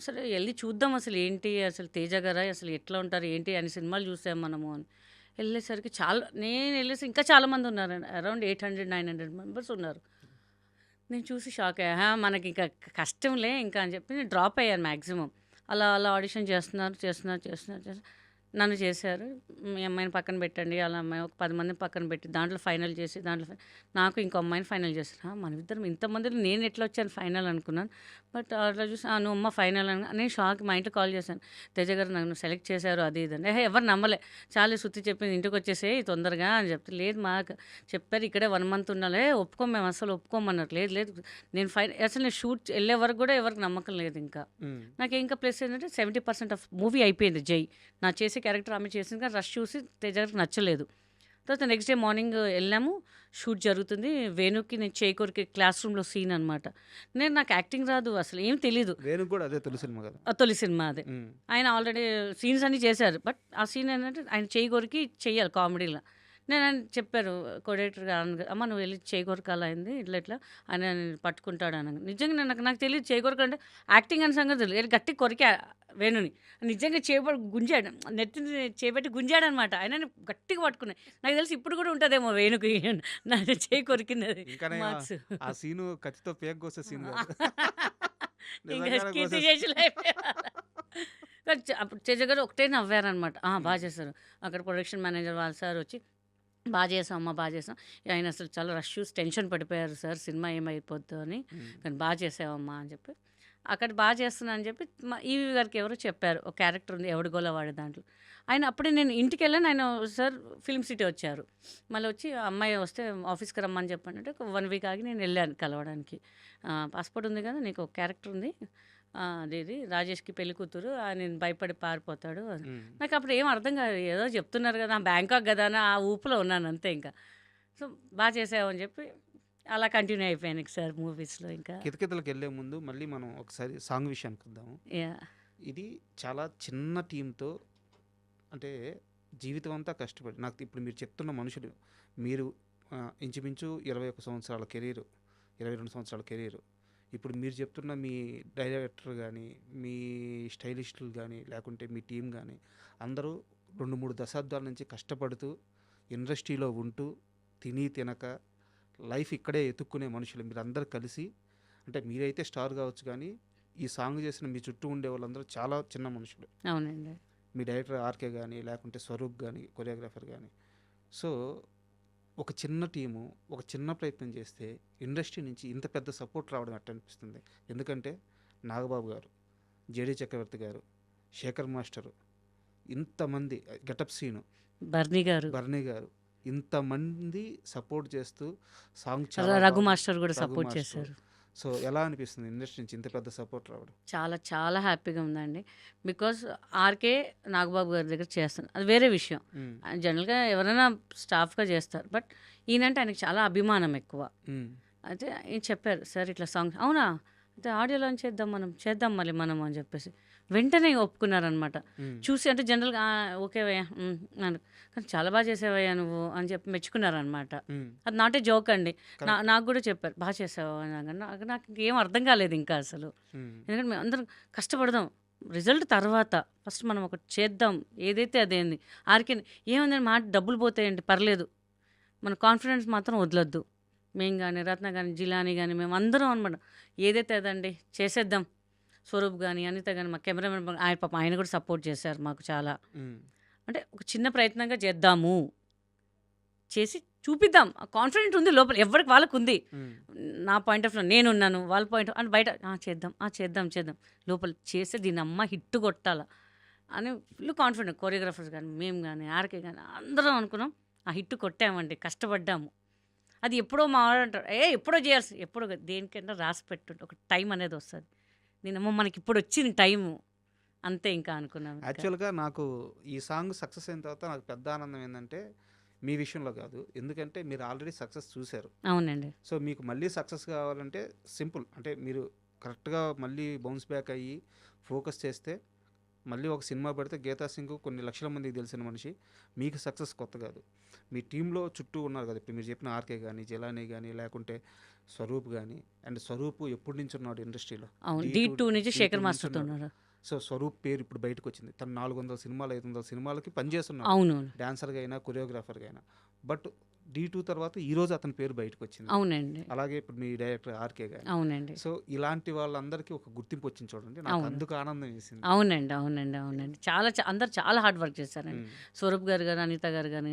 సరే ఎళ్లి చూద్దాం అసలు ఏంటి, అసలు 'తేజ' గారా అసలు ఎట్లా ఉంటారు ఏంటి అని సినిమాలు చూసాం మనము అని. ఎళ్ళేసరికి నేను ఎళ్ళేసి ఇంకా చాలామందున్నారండి. అరౌండ్ 800, 900 మెంబర్స్ ఉన్నారు. నేను చూసి షాక్ అయ్యా. మనకింక కష్టంలే ఇంకా అని చెప్పి నేను డ్రాప్ అయ్యాను మాక్సిమం. అలా ఆడిషన్ చేస్తున్నారు. నన్ను చేశారు. మీ అమ్మాయిని పక్కన పెట్టండి. అలా అమ్మాయి ఒక 10 మందిని పక్కన పెట్టి దాంట్లో ఫైనల్ చేసి నాకు ఇంకో అమ్మాయిని ఫైనల్ చేశారు. మనమిద్దరం ఇంతమందిలో నేను ఎట్లా వచ్చాను ఫైనల్ అనుకున్నాను. బట్ అట్లా చూసి నువ్వు అమ్మ ఫైనల్ అని నేను షాక్. మా ఇంట్లో కాల్ చేశాను. 'తేజ గారు నన్ను సెలెక్ట్ చేశారు' అది ఇది అని. ఎవరు నమ్మలే. చాలే శృతి చెప్పింది ఇంటికి వచ్చేసేయి తొందరగా అని చెప్తే, లేదు మాకు చెప్పారు ఇక్కడే 1 మంత్ ఉండాలి. మేము అసలు ఒప్పుకోమన్నారు. లేదు నేను అసలు నేను షూట్ వెళ్ళే వరకు కూడా ఎవరికి నమ్మకం లేదు ఇంకా. హ్మ్. నాకు ఇంకా ప్లస్ ఏంటంటే 70% ఆఫ్ మూవీ అయిపోయింది 'జై'. నా చేసే క్యారెక్టర్ ఆమె చేసింది కానీ రష్ చూసి తేజ గారికి నచ్చలేదు. తర్వాత నెక్స్ట్ డే మార్నింగ్ వెళ్ళాము. షూట్ జరుగుతుంది. వేణుకి నేను చేయి కొరికి క్లాస్ రూమ్‌లో సీన్ అనమాట. నాకు యాక్టింగ్ రాదు. అసలు ఏం తెలీదు. వేణుకి కూడా అదే తొలి సినిమా కదా. తొలి సినిమా అదే. హ్మ్. ఆయన ఆల్రెడీ సీన్స్ అన్నీ చేశారు. బట్ ఆ సీన్ ఏంటంటే ఆయన చేయి కొరికి చెయ్యాలి కామెడీలో. ఆయన చెప్పారు కొరియోడేటర్ అమ్మ నువ్వు వెళ్ళి చేయి కొరకాల అయింది ఇట్లా ఆయన నిన్ను పట్టుకుంటాడు అని. నిజంగా నాకు తెలియదు చేయి కొరక అంటే యాక్టింగ్ అనే సంగతి తెలియదు. గట్టి కొరికా వేణుని. నిజంగా చేపట్టి గుంజాడు. నెత్తిని చేపెట్టి గుంజాడు అనమాట. ఆయన గట్టిగా పట్టుకున్నాయి. నాకు తెలిసి ఇప్పుడు కూడా ఉంటుందేమో వేణుకి నా చేయి కొరికినది ఇంకానే మార్క్స్. ఆ సీను కత్తితో పేక కోసే సీన్ కాదు. ఇంకా నిజంగానే కీర్తి కోసేసి చేతులు అప్పుడు తేజ గారు ఒకటే నవ్వారనమాట. బాగా చేశారు. అక్కడ ప్రొడక్షన్ మేనేజర్ వాళ్ళ సార్ వచ్చి బాగా చేసాం అమ్మ బాగా చేసాం. ఆయన అసలు చాలా రష్ చూసి టెన్షన్ పడిపోయారు సార్ సినిమా ఏమైపోద్దో అని. హ్మ్. కానీ బాగా చేసావమ్మా అని చెప్పి అక్కడ బాగా చేస్తున్నా అని చెప్పి మా ఈవి గారికి ఎవరో చెప్పారు. ఒక క్యారెక్టర్ ఉంది ఎవడిగోలా వాడే దాంట్లో. ఆయన అప్పుడే నేను ఇంటికి వెళ్ళాను. ఆయన సార్ ఫిల్మ్ సిటీ వచ్చారు. మళ్ళీ వచ్చి అమ్మాయి వస్తే ఆఫీస్కి రమ్మని చెప్పండి. ఒక 1 వీక్ ఆగి నేను వెళ్ళాను కలవడానికి. పాస్పోర్ట్ ఉంది కదా నీకు ఒక క్యారెక్టర్ ఉంది అదేది రాజేష్కి పెళ్లి కూతురు నేను భయపడి పారిపోతాడు అని. హ్మ్. నాకు అప్పుడు ఏం అర్థం కాదు. ఏదో చెప్తున్నారు కదా బ్యాంకాక్ కదా అని ఆ ఊపులో ఉన్నాను అంతే ఇంకా. సో బాగా చేసావు అని చెప్పి అలా కంటిన్యూ అయిపోయాను సార్ మూవీస్లో ఇంకా. కితకితలకు వెళ్ళే ముందు మళ్ళీ మనం ఒకసారి సాంగ్ విషయానికి వద్దాము. యా ఇది చాలా చిన్న టీంతో అంటే జీవితం అంతా కష్టపడి నాకు ఇప్పుడు మీరు చెప్తున్న మనుషులు మీరు ఇంచుమించు 21 సంవత్సరాల కెరీరు 22 సంవత్సరాల కెరీరు ఇప్పుడు మీరు చెప్తున్న మీ డైరెక్టర్ కానీ మీ స్టైలిస్టులు కానీ లేకుంటే మీ టీం కానీ అందరూ 2-3 దశాబ్దాల నుంచి కష్టపడుతూ ఇండస్ట్రీలో ఉంటూ తిని తినక లైఫ్ ఇక్కడే ఎతుక్కునే మనుషులు మీరందరూ కలిసి అంటే మీరైతే స్టార్ కావచ్చు కానీ ఈ సాంగ్ చేసిన మీ చుట్టూ ఉండే వాళ్ళందరూ చాలా చిన్న మనుషులు. అవునండి. మీ డైరెక్టర్ ఆర్కే కానీ లేకుంటే స్వరూప్ కానీ కొరియోగ్రాఫర్ కానీ సో ఒక చిన్న టీము ఒక చిన్న ప్రయత్నం చేస్తే ఇండస్ట్రీ నుంచి ఇంత పెద్ద సపోర్ట్ రావడం ఎట్ట అనిపిస్తుంది. ఎందుకంటే నాగబాబు గారు జేడీ చక్రవర్తి గారు శేఖర్ మాస్టరు ఇంతమంది గెటప్ సీను బర్నీ గారు ఇంతమంది సపోర్ట్ చేస్తూ సాంగ్ చాలా రఘు బాగుంది. మాస్టర్ కూడా రఘు సపోర్ట్ మాస్టర్. చేశారు. సో ఎలా అనిపిస్తుంది ఇండస్ట్రీ నుంచి ఇంత పెద్ద సపోర్ట్ రావడం. చాలా చాలా హ్యాపీగా ఉందండి. బికాస్ ఆర్కే నాగబాబు గారి దగ్గర చేస్తాను అది వేరే విషయం. మ్మ్. జనరల్గా ఎవరైనా స్టాఫ్గా చేస్తారు. బట్ ఈయనంటే ఆయనకి చాలా అభిమానం ఎక్కువ. మ్మ్. అయితే ఈయన చెప్పారు సార్ ఇట్లా సాంగ్ అవునా అయితే ఆడియో లాంచ్ చేద్దాం మళ్ళీ మనం అని చెప్పేసి వెంటనే ఒప్పుకున్నారనమాట. మ్మ్. చూసి అంటే జనరల్గా ఓకేవయ్యా అన్నాను. కానీ చాలా బాగా చేసావయ్యా నువ్వు అని చెప్పి మెచ్చుకున్నారనమాట. మ్మ్. అది నాటే జోక్ అండి. Correct. నాకు కూడా చెప్పారు బాగా చేసావు అని నాకు ఇంకేం అర్థం కాలేదు ఇంకా అసలు. మ్మ్. ఎందుకంటే మేము అందరం కష్టపడదాం రిజల్ట్ తర్వాత ఫస్ట్ మనం ఒకటి చేద్దాం ఏదైతే అదేంది ఆర్కే ఏముందని మాట డబ్బులు పోతాయండి పర్లేదు మన కాన్ఫిడెన్స్ మాత్రం వదలొద్దు. మేము కానీ రత్న కానీ జిలాని కానీ మేము అందరం అనమాట ఏదైతే అదండి చేసేద్దాం. స్వరూప్ కానీ అనిత కానీ మా కెమెరామెన్ ఆయన పాపం ఆయన కూడా సపోర్ట్ చేశారు మాకు చాలా. మ్మ్. అంటే ఒక చిన్న ప్రయత్నంగా చేద్దాము చేసి చూపిద్దాం ఆ కాన్ఫిడెంట్ ఉంది లోపల ఎవరికి వాళ్ళకు ఉంది. మ్మ్. నా పాయింట్ ఆఫ్ వ్యూ నేనున్నాను వాళ్ళ పాయింట్ అని బయట చేద్దాం లోపల చేస్తే దీని అమ్మ హిట్ కొట్టాల అని ఫుల్ కాన్ఫిడెంట్. కొరియోగ్రాఫర్స్ కానీ మేము కానీ ఆర్కే కానీ అందరం అనుకున్నాం ఆ హిట్ కొట్టామండి కష్టపడ్డాము. అది ఎప్పుడో మావాడు అంటారు, ఎప్పుడో చేయాల్సి, ఎప్పుడో కాదు, దేనికైనా రాసి పెట్టుంటే ఒక టైం అనేది వస్తుంది. నేనేమో మనకి ఇప్పుడు వచ్చింది టైము అంతే ఇంకా అనుకున్నాను ఇంకా. యాక్చువల్గా నాకు ఈ సాంగ్ సక్సెస్ అయిన తర్వాత నాకు పెద్ద ఆనందం ఏంటంటే మీ విషయంలో కాదు, ఎందుకంటే మీరు ఆల్రెడీ సక్సెస్ చూశారు. అవునండి. సో మీకు మళ్ళీ సక్సెస్ కావాలంటే సింపుల్, అంటే మీరు కరెక్ట్గా మళ్ళీ బౌన్స్ బ్యాక్ అయ్యి ఫోకస్ చేస్తే మళ్ళీ ఒక సినిమా పెడితే గీతా సింగ్ కొన్ని లక్షల మందికి తెలిసిన మనిషి. మీకు సక్సెస్ కొత్త కాదు, మీ టీంలో చుట్టూ ఉన్నారు కదా, ఇప్పుడు మీరు చెప్పిన ఆర్కే కానీ, జలానీ కానీ, లేకుంటే స్వరూప్ కానీ. అండ్ స్వరూప్ ఎప్పటి నుంచి ఉన్నాడు ఇండస్ట్రీలో? అవును, D2 D2 నుంచి D2 శేఖర్ నుంచి మాస్టర్తో ఉన్నాడు. ఉన్నారు. సో స్వరూప్ పేరు ఇప్పుడు బయటకు వచ్చింది. తను 400 సినిమాలు 500 సినిమాలకి పనిచేస్తున్నాడు, అవును, డాన్సర్గా అయినా కొరియోగ్రాఫర్గా అయినా. బట్ D2 తర్వాత ఈరోజు అతని పేరు బయటకు వచ్చింది. అవునండి, అలాగే ఇప్పుడు మీ డైరెక్టర్ ఆర్కే గాని. అవునండి, సో ఇలాంటి వాళ్ళందరికీ ఒక గుర్తింపు వచ్చింది చూడండి, నాకు అవును. అందుకు ఆనందం వేసింది. అవునండి, అవునండి, అవునండి. చాలా అందరు చాలా హార్డ్ వర్క్ చేశారండి. ఉమ్, స్వరూప్ గారు కానీ, అనిత గారు కానీ,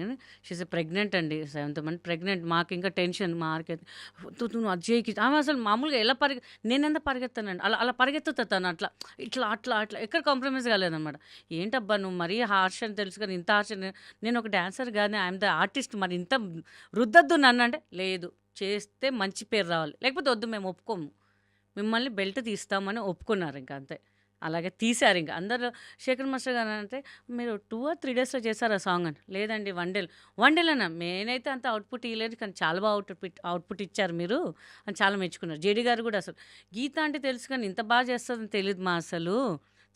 షీస్ ప్రెగ్నెంట్ అండి, 7th మంత్ ప్రెగ్నెంట్. మాకు ఇంకా టెన్షన్, మా ఆర్కైతే నువ్వు అజయ్కి ఆమె అసలు మామూలుగా ఎలా నేనెంత పరిగెత్తానండి, అలా అలా పరిగెత్తుతాను అట్లా ఇట్లా అట్లా అట్లా, ఎక్కడ కాంప్రమైజ్ కాలేదన్నమాట. ఏంటబ్బా నువ్వు మరీ హార్ష్ అని తెలుసు కానీ ఇంత హార్ష్ నేను ఒక డాన్సర్ కానీ ఐఎమ్ ద ఆర్టిస్ట్, మరి ఇంత రుద్దద్దు నన్ను అంటే, లేదు చేస్తే మంచి పేరు రావాలి, లేకపోతే వద్దు మేము ఒప్పుకోము, మిమ్మల్ని బెల్ట్ తీస్తామని ఒప్పుకున్నారు. ఇంకా అంతే, అలాగే తీశారు. ఇంకా అందరూ శేఖర్ మాస్టర్ గారు అంటే, మీరు 2 or 3 డేస్లో చేశారు ఆ సాంగ్ అని. లేదండి 1 డేలోనా, నేనైతే అంత అవుట్పుట్ ఇవ్వలేదు కానీ చాలా బాగా అవుట్పుట్ ఇచ్చారు మీరు అని చాలా మెచ్చుకున్నారు. జేడీ గారు కూడా అసలు గీత అంటే తెలుసు కానీ ఇంత బాగా చేస్తుందని తెలియదు మా, అసలు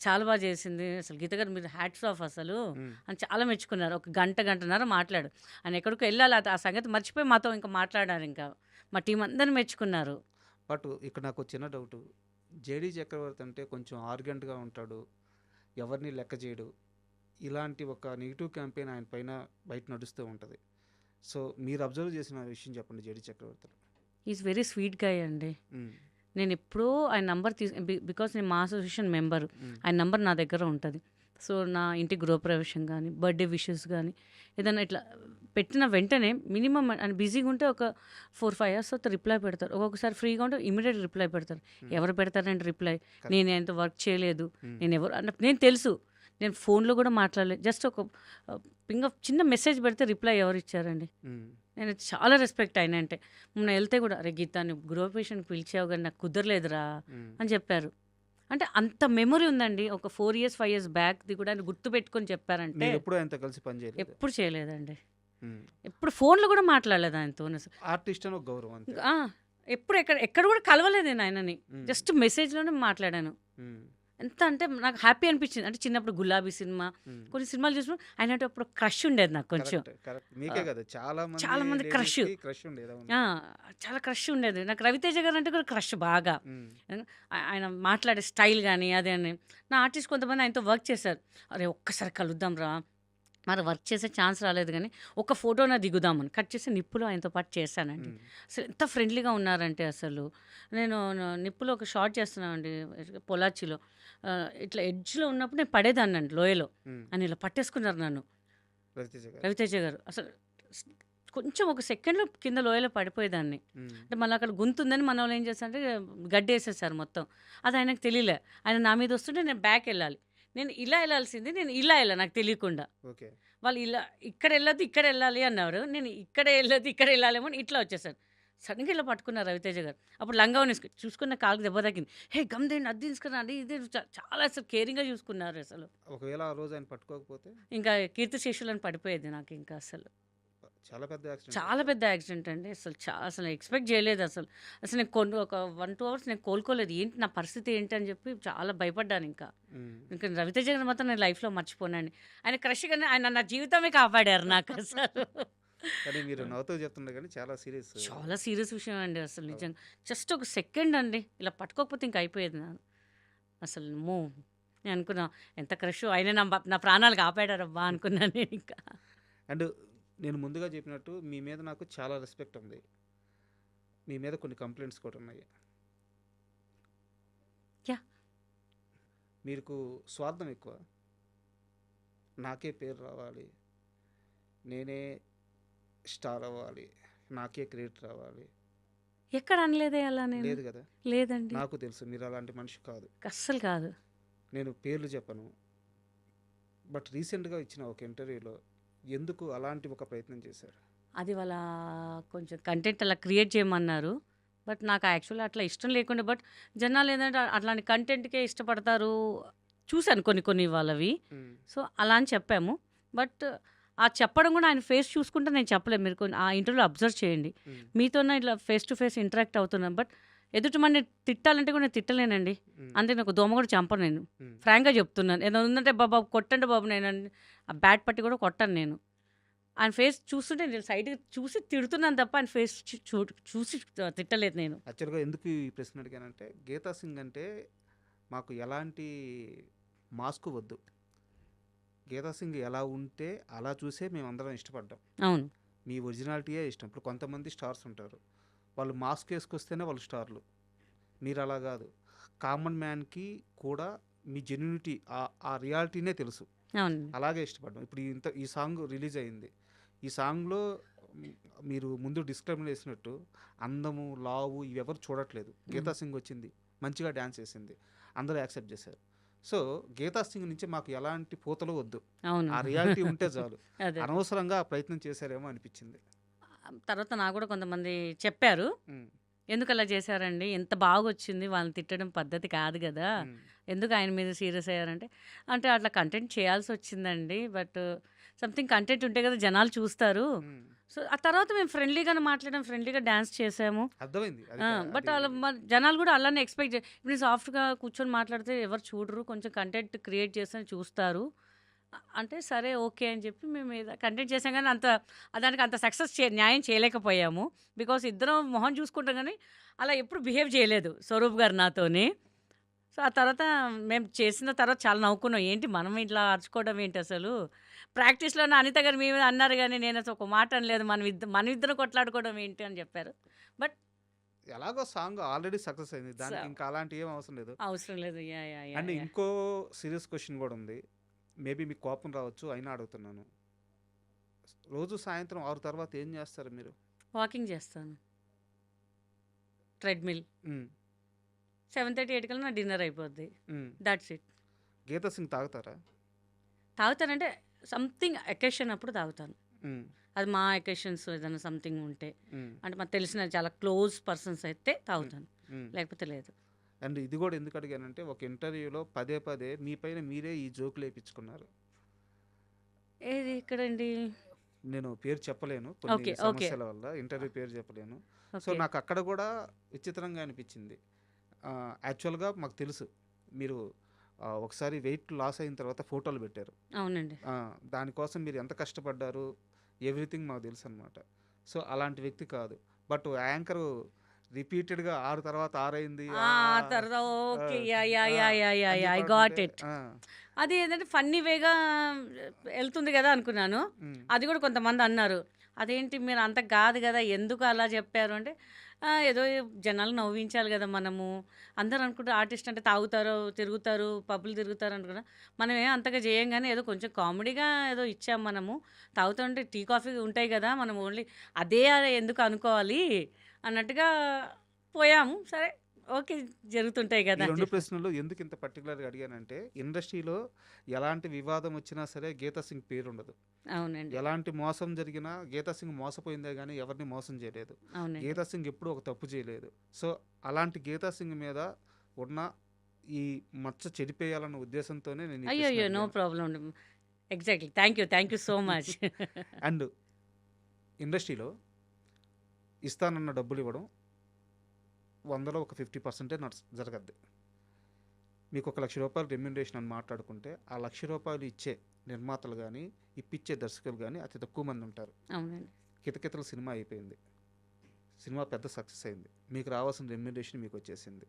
చాలా బాగా చేసింది అసలు గీత గారు, మీరు హ్యాట్స్ ఆఫ్ అసలు ఉమ్. అని చాలా మెచ్చుకున్నారు. ఒక గంటన్నర మాట్లాడు, ఆయన ఎక్కడికి వెళ్ళాలి, ఆ సంగతి మర్చిపోయి మాతో ఇంకా మాట్లాడారు. ఇంకా మా టీం అందరిని మెచ్చుకున్నారు. బట్ ఇక్కడ నాకు చిన్న డౌట్, జేడీ చక్రవర్తి అంటే కొంచెం ఆర్గెంట్గా ఉంటాడు, ఎవరిని లెక్క చేయడు, ఇలాంటి ఒక నెగిటివ్ క్యాంపెయిన్ ఆయన పైన బయట నడుస్తూ ఉంటుంది. సో మీరు అబ్జర్వ్ చేసిన విషయం చెప్పండి JD Chakravarthy. Is very sweet guy అండి. నేను ఎప్పుడూ ఆయన నంబర్ బికాస్ నేను మా అసోసియేషన్ మెంబర్, ఆయన నంబర్ నా దగ్గర ఉంటుంది. సో నా ఇంటి గృహప్రవేశం కానీ, బర్త్డే విషెస్ కానీ, ఏదైనా ఇట్లా పెట్టిన వెంటనే మినిమం ఆయన బిజీగా ఉంటే ఒక 4-5 hours తర్వాత రిప్లై పెడతారు. ఒక్కొక్కసారి ఫ్రీగా ఉంటే ఇమీడియట్ రిప్లై పెడతారు. ఎవరు పెడతారంటే రిప్లై, నేను ఎంత వర్క్ చేయలేదు, నేను ఎవరు అంటే నేను తెలుసు, నేను ఫోన్లో కూడా మాట్లాడలేదు, జస్ట్ ఒక చిన్న మెసేజ్ పెడితే రిప్లై ఎవరు ఇచ్చారండి. నేను చాలా రెస్పెక్ట్ అయినా అంటే, మొన్న వెళ్తే కూడా, అరే గీత నువ్వు గృహప్రవేశానికి పిలిచావు కానీ నాకు కుదరలేదురా అని చెప్పారు. అంటే అంత మెమొరీ ఉందండి. ఒక 4 years 5 years బ్యాక్ది కూడా ఆయన గుర్తు పెట్టుకొని చెప్పారంటే. మీరు ఎప్పుడు ఆయనతో కలిసి పని చేయలేదు? ఎప్పుడు చేయలేదండి, ఎప్పుడు ఫోన్లో కూడా మాట్లాడలేదు ఆయనతో. ఆర్టిస్ట్ అని ఒక గౌరవం అంతే. ఎప్పుడు ఎక్కడ కూడా కలవలేదు నేను ఆయనని, జస్ట్ మెసేజ్లోనే మాట్లాడాను. ఎంత అంటే నాకు హ్యాపీ అనిపించింది. అంటే చిన్నప్పుడు గులాబీ సినిమా, కొన్ని సినిమాలు చూసినప్పుడు ఆయన అంటే అప్పుడు క్రష్ ఉండేది నాకు కొంచెం. మీకే కదా చాలా మంది క్రష్ ఉండేది. చాలా క్రష్ ఉండేది నాకు. రవితేజ గారు అంటే కూడా క్రష్ బాగా. ఆయన మాట్లాడే స్టైల్ కానీ అదే అని. నా ఆర్టిస్ట్ కొంతమంది ఆయనతో వర్క్ చేశారు. అరే ఒక్కసారి కలుద్దాం రా, మరి వర్క్ చేసే ఛాన్స్ రాలేదు కానీ ఒక ఫోటోనా దిగుదామని కట్ చేసి నిప్పులో ఆయనతో పాటు చేశానండి. అసలు ఎంత ఫ్రెండ్లీగా ఉన్నారంటే, అసలు నేను నిప్పులో ఒక షార్ట్ చేస్తున్నానండి పొలాచిలో, ఇట్లా ఎడ్జ్లో ఉన్నప్పుడు నేను పడేదాన్ని అండి లోయలో, అని ఇలా పట్టేసుకున్నారు నన్ను రవితేజ గారు. అసలు కొంచెం ఒక సెకండ్లో కింద లోయలో పడిపోయేదాన్ని. అంటే మళ్ళీ అక్కడ గుంతుందని మన వాళ్ళు ఏం చేస్తారంటే గడ్డి వేసేసారు మొత్తం. అది ఆయనకు తెలియలే. ఆయన నా మీద వస్తుంటే నేను బ్యాక్ వెళ్ళాలి, నేను ఇలా వెళ్ళాల్సింది, నేను ఇలా వెళ్ళా నాకు తెలియకుండా. వాళ్ళు ఇలా ఇక్కడ వెళ్ళొద్దు ఇక్కడ వెళ్ళాలి అన్నారు, నేను ఇక్కడ వెళ్ళొద్దు ఇక్కడ వెళ్ళాలేమో ఇట్లా వచ్చేసాను. సడన్గా ఇలా పట్టుకున్నారు రవితేజ గారు. అప్పుడు లంగావని చూసుకున్న కాలుకి దెబ్బ తగ్గింది. హే గమ్దేండి అది తీసుకున్నా అండి, ఇదే చాలా అసలు కేరింగ్గా చూసుకున్నారు. అసలు ఒకవేళ ఆ రోజు ఆయన పట్టుకోకపోతే ఇంకా కీర్తి శేషులని పడిపోయేది నాకు. ఇంకా అసలు చాలా పెద్ద యాక్సిడెంట్ అండి. అసలు ఎక్స్పెక్ట్ చేయలేదు. అసలు నేను ఒక 1-2 hours నేను కోలుకోలేదు. ఏంటి నా పరిస్థితి ఏంటి అని చెప్పి చాలా భయపడ్డాను. ఇంకా రవితేజ గారు మాత్రం నేను లైఫ్లో మర్చిపోనండి. ఆయన క్రష్ గానే ఆయన నా జీవితమే కాపాడారు నాకు. అసలు మీరు నవ్వుతూ చెప్తున్నారు కానీ చాలా సీరియస్ విషయం అండి. అసలు నిజంగా జస్ట్ ఒక సెకండ్ అండి, ఇలా పట్టుకోకపోతే ఇంకా అయిపోయేది నాకు. అసలు నేను అనుకున్నా ఎంత క్రష్, ఆయన నా ప్రాణాలు కాపాడారబ్బా అనుకున్నాను నేను. ఇంకా అండ్ నేను ముందుగా చెప్పినట్టు మీ మీద నాకు చాలా రెస్పెక్ట్ ఉంది. మీ మీద కొన్ని కంప్లైంట్స్ కూడా ఉన్నాయి. మీకు స్వార్థం ఎక్కువ, నాకే పేరు రావాలి, నేనే స్టార్ అవ్వాలి, నాకే క్రెడిట్ రావాలి. ఎక్కడ అనలేదే అలా. లేదు కదా? లేదండి, నాకు తెలుసు మీరు అలాంటి మనిషి కాదు, అస్సలు కాదు. నేను పేర్లు చెప్పను. బట్ రీసెంట్గా ఇచ్చిన ఒక ఇంటర్వ్యూలో ఎందుకు అలాంటి ఒక ప్రయత్నం చేశారు? అది వాళ్ళ కొంచెం కంటెంట్ అలా క్రియేట్ చేయమన్నారు. బట్ నాకు యాక్చువల్లీ అట్లా ఇష్టం లేకుండే. బట్ జనాలు ఏంటంటే అట్లాంటి కంటెంట్‌కే ఇష్టపడతారు. చూసాను కొన్ని కొన్ని వాళ్ళవి. హ్మ్. సో, అలా అని చెప్పాము. బట్ ఆ చెప్పడం కూడా ఆయన ఫేస్ చూసుకుంటే నేను చెప్పలేదు. మీరు కొన్ని ఆ ఇంటర్వ్యూలో అబ్జర్వ్ చేయండి. హ్మ్. మీతోనే ఇట్లా ఫేస్ టు ఫేస్ ఇంటరాక్ట్ అవుతున్నాను. బట్ ఎదుటి మనిషిని తిట్టాలంటే కూడా నేను తిట్టలేనండి. హ్మ్. అంతే, నాకు దోమ కూడా చంపను నేను. హ్మ్. ఫ్రాంక్‌గా చెప్తున్నాను. ఏదైనా ఉందంటే బాబు కొట్టండి బాబు, నేను ఆ బ్యాట్ పట్టి కూడా కొట్టను నేను. ఆయన ఫేస్ చూస్తుంటే నేను సైడ్‌గా చూసి తిడుతున్నాను తప్ప ఆయన ఫేస్ చూసి తిట్టలేదు నేను. యాక్చువల్‌గా ఎందుకు ఈ ప్రశ్న అడిగానంటే, గీతా సింగ్ అంటే మాకు ఎలాంటి మాస్కు వద్దు. గీతా సింగ్ ఎలా ఉంటే అలా చూసే మేమందరం ఇష్టపడ్డాం. అవును. మీ ఒరిజినాలిటీయే ఇష్టం. ఇప్పుడు కొంతమంది స్టార్స్ ఉంటారు. వాళ్ళు మాస్క్ ఏసుకొస్తేనే వాళ్ళు స్టార్లు. మీరలా గాదు. కామన్ మ్యాన్‌కి కూడా మీ జెన్యూనిటీ ఆ రియాలిటీనే తెలుసు. అవునండి. అలాగే ఇష్టపడ్డాం. ఇప్పుడు ఈ సాంగ్ రిలీజ్ అయింది. ఈ సాంగ్‌లో హ్మ్, మీరు ముందు డిస్క్లైమర్ ఏసినట్టు అందము, లావు ఇవెవరు చూడట్లేదు. గీతా సింగ్ వచ్చింది. మంచిగా డాన్స్ ఏసింది. అందరూ యాక్సెప్ట్ చేశారు. సో, గీతా సింగ్ నుంచి మాకు ఎలాంటి పూతలు వద్దు. అవును. ఆ రియాలిటీ ఉంటే చాలు. అదే. అనవసరంగా ఆ ప్రయత్నం చేశారేమో అనిపిచ్చింది. తర్వాత నాకు కూడా కొంతమంది చెప్పారు. హ్మ్. ఎందుకలా చేశారండి? ఎంత బాగొచ్చింది. వాళ్ళని తిట్టడం పద్ధతి కాదు గదా! హ్మ్. ఎందుకు ఆయన మీద సీరియస్ అయ్యారంటే, అంటే అట్లా కంటెంట్ చేయాల్సొచ్చిందండి. బట్ సంథింగ్ కంటెంట్ ఉంటే కదా జనాలు చూస్తారు. హ్మ్. సో, ఆ తర్వాత మేము ఫ్రెండ్లీగానే మాట్లాడాం. ఫ్రెండ్లీగా డాన్స్ చేసాము. అర్థమైంది. అది బట్ అది ఆళ్ళ జనాలు గూడా అలానే ఎక్స్‌పెక్ట్ ఇప్పుడు నేను సాఫ్ట్‌గా కూర్చొని మాట్లాడితే ఎవరు చూడరు. కొంచెం కంటెంట్ క్రియేట్ చేస్తేనే చూస్తారు. అంటే సరే ఓకే అని చెప్పి మేము కంటెంట్ చేసాం గానీ దానికి అంత సక్సెస్ న్యాయం చేయలేకపోయాము. బికాజ్ ఇద్దరం మొహం చూసుకుంటాం గానీ, అలా ఎప్పుడు బిహేవ్ చేయలేదు స్వరూప్ గారు నాతోని. సో, ఆ తర్వాత మేము చేసిన తర్వాత చాలా నవ్వుకున్నాం. ఏంటి మనం ఇట్లా అరుచుకోవడం ఏంటసలు? ప్రాక్టీస్‌లోనే అనిత గారు మీ మీద అన్నారు గానీ, నేనసలు ఒక మాట అనలేదు. మనమిద్దరం కొట్లాడుకోవడం ఏంటి అని చెప్పారు. బట్ ఎలాగో సాంగ్ ఆల్రెడీ సక్సెస్ అయింది. స దానికి ఇంకా అలాంటివి ఏం అవసరం లేదు. అవసరం లేదు. Yeah! Yeah! And yeah! Yeah! ఇంకో సీరియస్ క్వెషన్ గూడా ఉంది. మేబీ మీకు కోపం రావచ్చు. అయినా అడుగుతున్నాను. రోజు సాయంత్రం 6 తర్వాత ఏం జేస్తారు మీరు? వాకింగ్ చేస్తాను. ట్రెడ్‌మిల్. హ్మ్. 7:30, 8 కల్లా నా డిన్నర్ అయిపోద్ది. హ్మ్. That's it. గీతా సింగ్ తాగుతారా? తాగుతానంటే సంథింగ్ అకేషన్ అప్పుడు తాగుతాను. హ్మ్. అది మా అకేషన్స్ ఏదైనా సంథింగ్ ఉంటే. హ్మ్. అంటే మాకు తెలిసిన చాలా క్లోజ్ పర్సన్స్ అయితే హ్మ్. తాగుతాను. హ్మ్. లేకపోతే లేదు. అండ్ ఇది గూడా ఎందుకు అడిగానంటే, ఒక ఇంటర్వ్యూలో పదే పదే మీ పైన మీరే ఈ జోకులేపిచ్చుకున్నారు. ఏది ఎక్కడండి? నేను పేరు చెప్పలేను. కొన్ని ఓకే. ఓకే. సమస్యల వల్ల ఇంటర్వ్యూ పేరు చెప్పలేను. So, okay. నాకక్కడ గూడా విచిత్రంగా అనిపిచ్చింది. యాక్చువల్‌గా మాకు తెలుసు. మీరు ఒకసారి వెయిట్ లాస్ అయిన తర్వాత ఫోటోలు పెట్టారు. అవునండి. ఆ! దానికోసం మీరు ఎంత కష్టపడ్డారు, ఎవ్రీథింగ్ మాకు తెలుసనమాట. సో, అలాంటి వ్యక్తి కాదు. బట్ యాంకరు రిపీటెడ్‌గా 6 తర్వాత 6 అయింది. ఆ! తర్వాత ఆ! ఓకే. యాహ్! యాహ్! ఆ! యాహ్! యాహ్! యాహ్! అని యాహ్! చెప్పి ఐ గాట్ అంటుంటే ఇట్. ఆ! అది ఏంటంటే ఫన్నీ వేగా ఎళ్తుంది గదా అనుకున్నాను. హ్మ్. అది గూడా కొంతమందన్నారు. అదేంటి మీరు అంత గాదు గదా! ఎందుకు అలా జెప్పారు అంటే, ఏదో జనాలు నవ్వించాలి గదా మనము. అందరూ అనుకుంటారు ఆర్టిస్ట్ అంటే తాగుతారు, తిరుగుతారు, పబ్బులు తిరుగుతారు అనుకున్నా. మనమేం అంతగా జేయం గానీ ఏదో కొంచెం కామెడీగా ఏదో ఇచ్చాం మనము. తాగుతుంటే టీ, కాఫీ ఉంటాయి గదా! మనం ఓన్లీ అదే ఎందుకు అనుకోవాలి అన్నట్టుగా పోయాము. సరే ఓకే. జరుగుతుంటాయి ఈ గదా అని 2 చెప్పి. ప్రశ్నలు ఎందుకు ఇంత పర్టిక్యులర్‌గా అడిగానంటే, ఇండస్ట్రీలో ఎలాంటి వివాదం వచ్చినా సరే గీతా సింగ్ పేరుండదు. అవునండి. ఎలాంటి మోసం జరిగినా గీతా సింగ్ మోసపోయిందే గానీ ఎవరిని మోసం చేయలేదు. అవునండి. గీతా సింగ్ ఎప్పుడూ ఒక తప్పు చేయలేదు. సో, అలాంటి గీతా సింగ్ మీద ఉన్న ఈ మచ్చ చెరిపేయాలన్న ఉద్దేశంతోనే నేను ఈ ప్రశ్న అయ్యయ్యో! నో అడిగాను. ప్రాబ్లమ్ అండి. Exactly. Thank you. Thank you so much. And ఇండస్ట్రీలో ఇస్తానన్న డబ్బులివ్వడం 100లో ఒక 50% జరగద్ది. మీకు ఒక రూ. 1,00,000 రెమ్యునరేషన్ అని మాట్లాడుకుంటే, ఆ రూ. 1,00,000 ఇచ్చే నిర్మాతలు గానీ, ఇప్పిచ్చే దర్శకులు గానీ అతి తక్కువ మంది ఉంటారు. అవునండి. 'కితకితలు' సినిమా అయిపోయింది. సినిమా పెద్ద సక్సెస్ అయింది. మీకు రావాల్సిన రెమ్యునరేషన్ మీకొచ్చేసింది.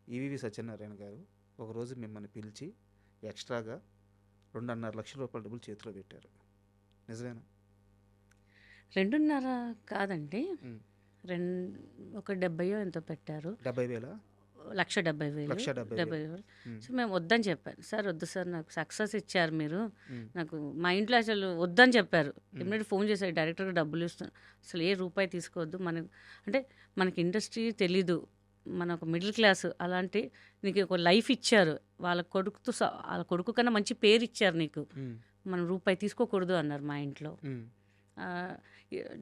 ఈవీవి సత్యనారాయణ గారు ఒకరోజు మిమ్మల్ని పిలిచి ఎక్స్‌ట్రాగా రూ. 2.5 లక్షల డబ్బులు చేతిలో పెట్టారు. నిజమేనా? 2.5 కాదండి. హ్మ్. రెం ఒక 70 ఎంతో పెట్టారు. 70,000 1,70,000. 1,70,000 70,000. హ్మ్. సో, మేము వద్దని చెప్పాను. సార్ వద్దు సార్, నాకు సక్సెస్ ఇచ్చారు మీరు. హ్మ్. నాకు మా ఇంట్లో అసలు వద్దని చెప్పారు. హ్మ్. ఇమ్మీడియేట్ ఫోన్ చేశారు డైరెక్టర్‌గా డబ్బులిస్తాను. అసలు ఏ రూపాయి తీసుకోవద్దు. అంటే మనకి ఇండస్ట్రీ తెలీదు. మన ఒక మిడిల్ క్లాస్. అలాంటి నీకు ఒక లైఫ్ ఇచ్చారు. వాళ్ళ కొడుకు కన్నా మంచి పేరిచ్చారు నీకు. హ్మ్. మనం రూపాయి తీసుకోకూడదు అన్నారు మా ఇంట్లో. హ్మ్.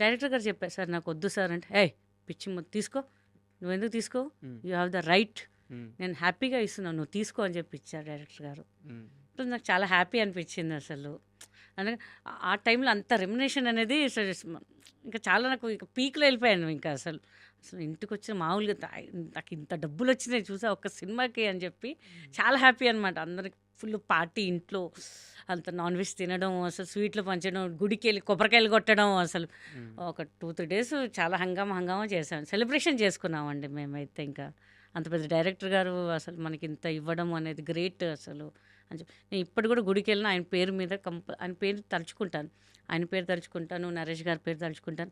డైరెక్టర్ గారు చెప్పారు, సార్ నాకు వద్దు సార్ అంటే, ఏయ్ పిచ్చి తీసుకో, నువ్వెందుకు తీసుకో, ఉమ్, యూ హ్యావ్ ద రైట్, ఉమ్, నేను హ్యాపీగా ఇస్తున్నాను, నువ్వు తీసుకో అని చెప్పి ఇచ్చారు డైరెక్టర్ గారు. ఉమ్, అప్పుడు నాకు చాలా హ్యాపీ అనిపించింది అసలు. అనగా ఆ టైంలో అంత రెమ్యునేషన్ అనేది ఇంకా చాలా నాకు ఇక పీక్లో వెళ్ళిపోయాను. ఇంకా అసలు అసలు ఇంటికి వచ్చిన మామూలుగా నాకు ఇంత డబ్బులు వచ్చినాయి చూసా ఒక్క సినిమాకి అని చెప్పి చాలా హ్యాపీ అనమాట. అందరికి ఫుల్ పార్టీ ఇంట్లో, అంత నాన్ వెజ్ తినడం, అసలు స్వీట్లు పంచడం, గుడికి వెళ్ళి కొబ్బరికాయలు కొట్టడం, అసలు ఉమ్. ఒక 2-3 డేస్ చాలా హంగామా చేసాం, సెలబ్రేషన్ చేసుకున్నామండి మేమైతే. ఇంకా అంత పెద్ద డైరెక్టర్ గారు అసలు మనకి ఇంత ఇవ్వడం అనేది గ్రేట్ అసలు అని చెప్పి. నేను ఇప్పుడు కూడా గుడికి వెళ్ళిన ఆయన పేరు మీద ఆయన పేరు తలుచుకుంటాను, ఆయన పేరు తలుచుకుంటాను, నరేష్ గారి పేరు తలుచుకుంటాను,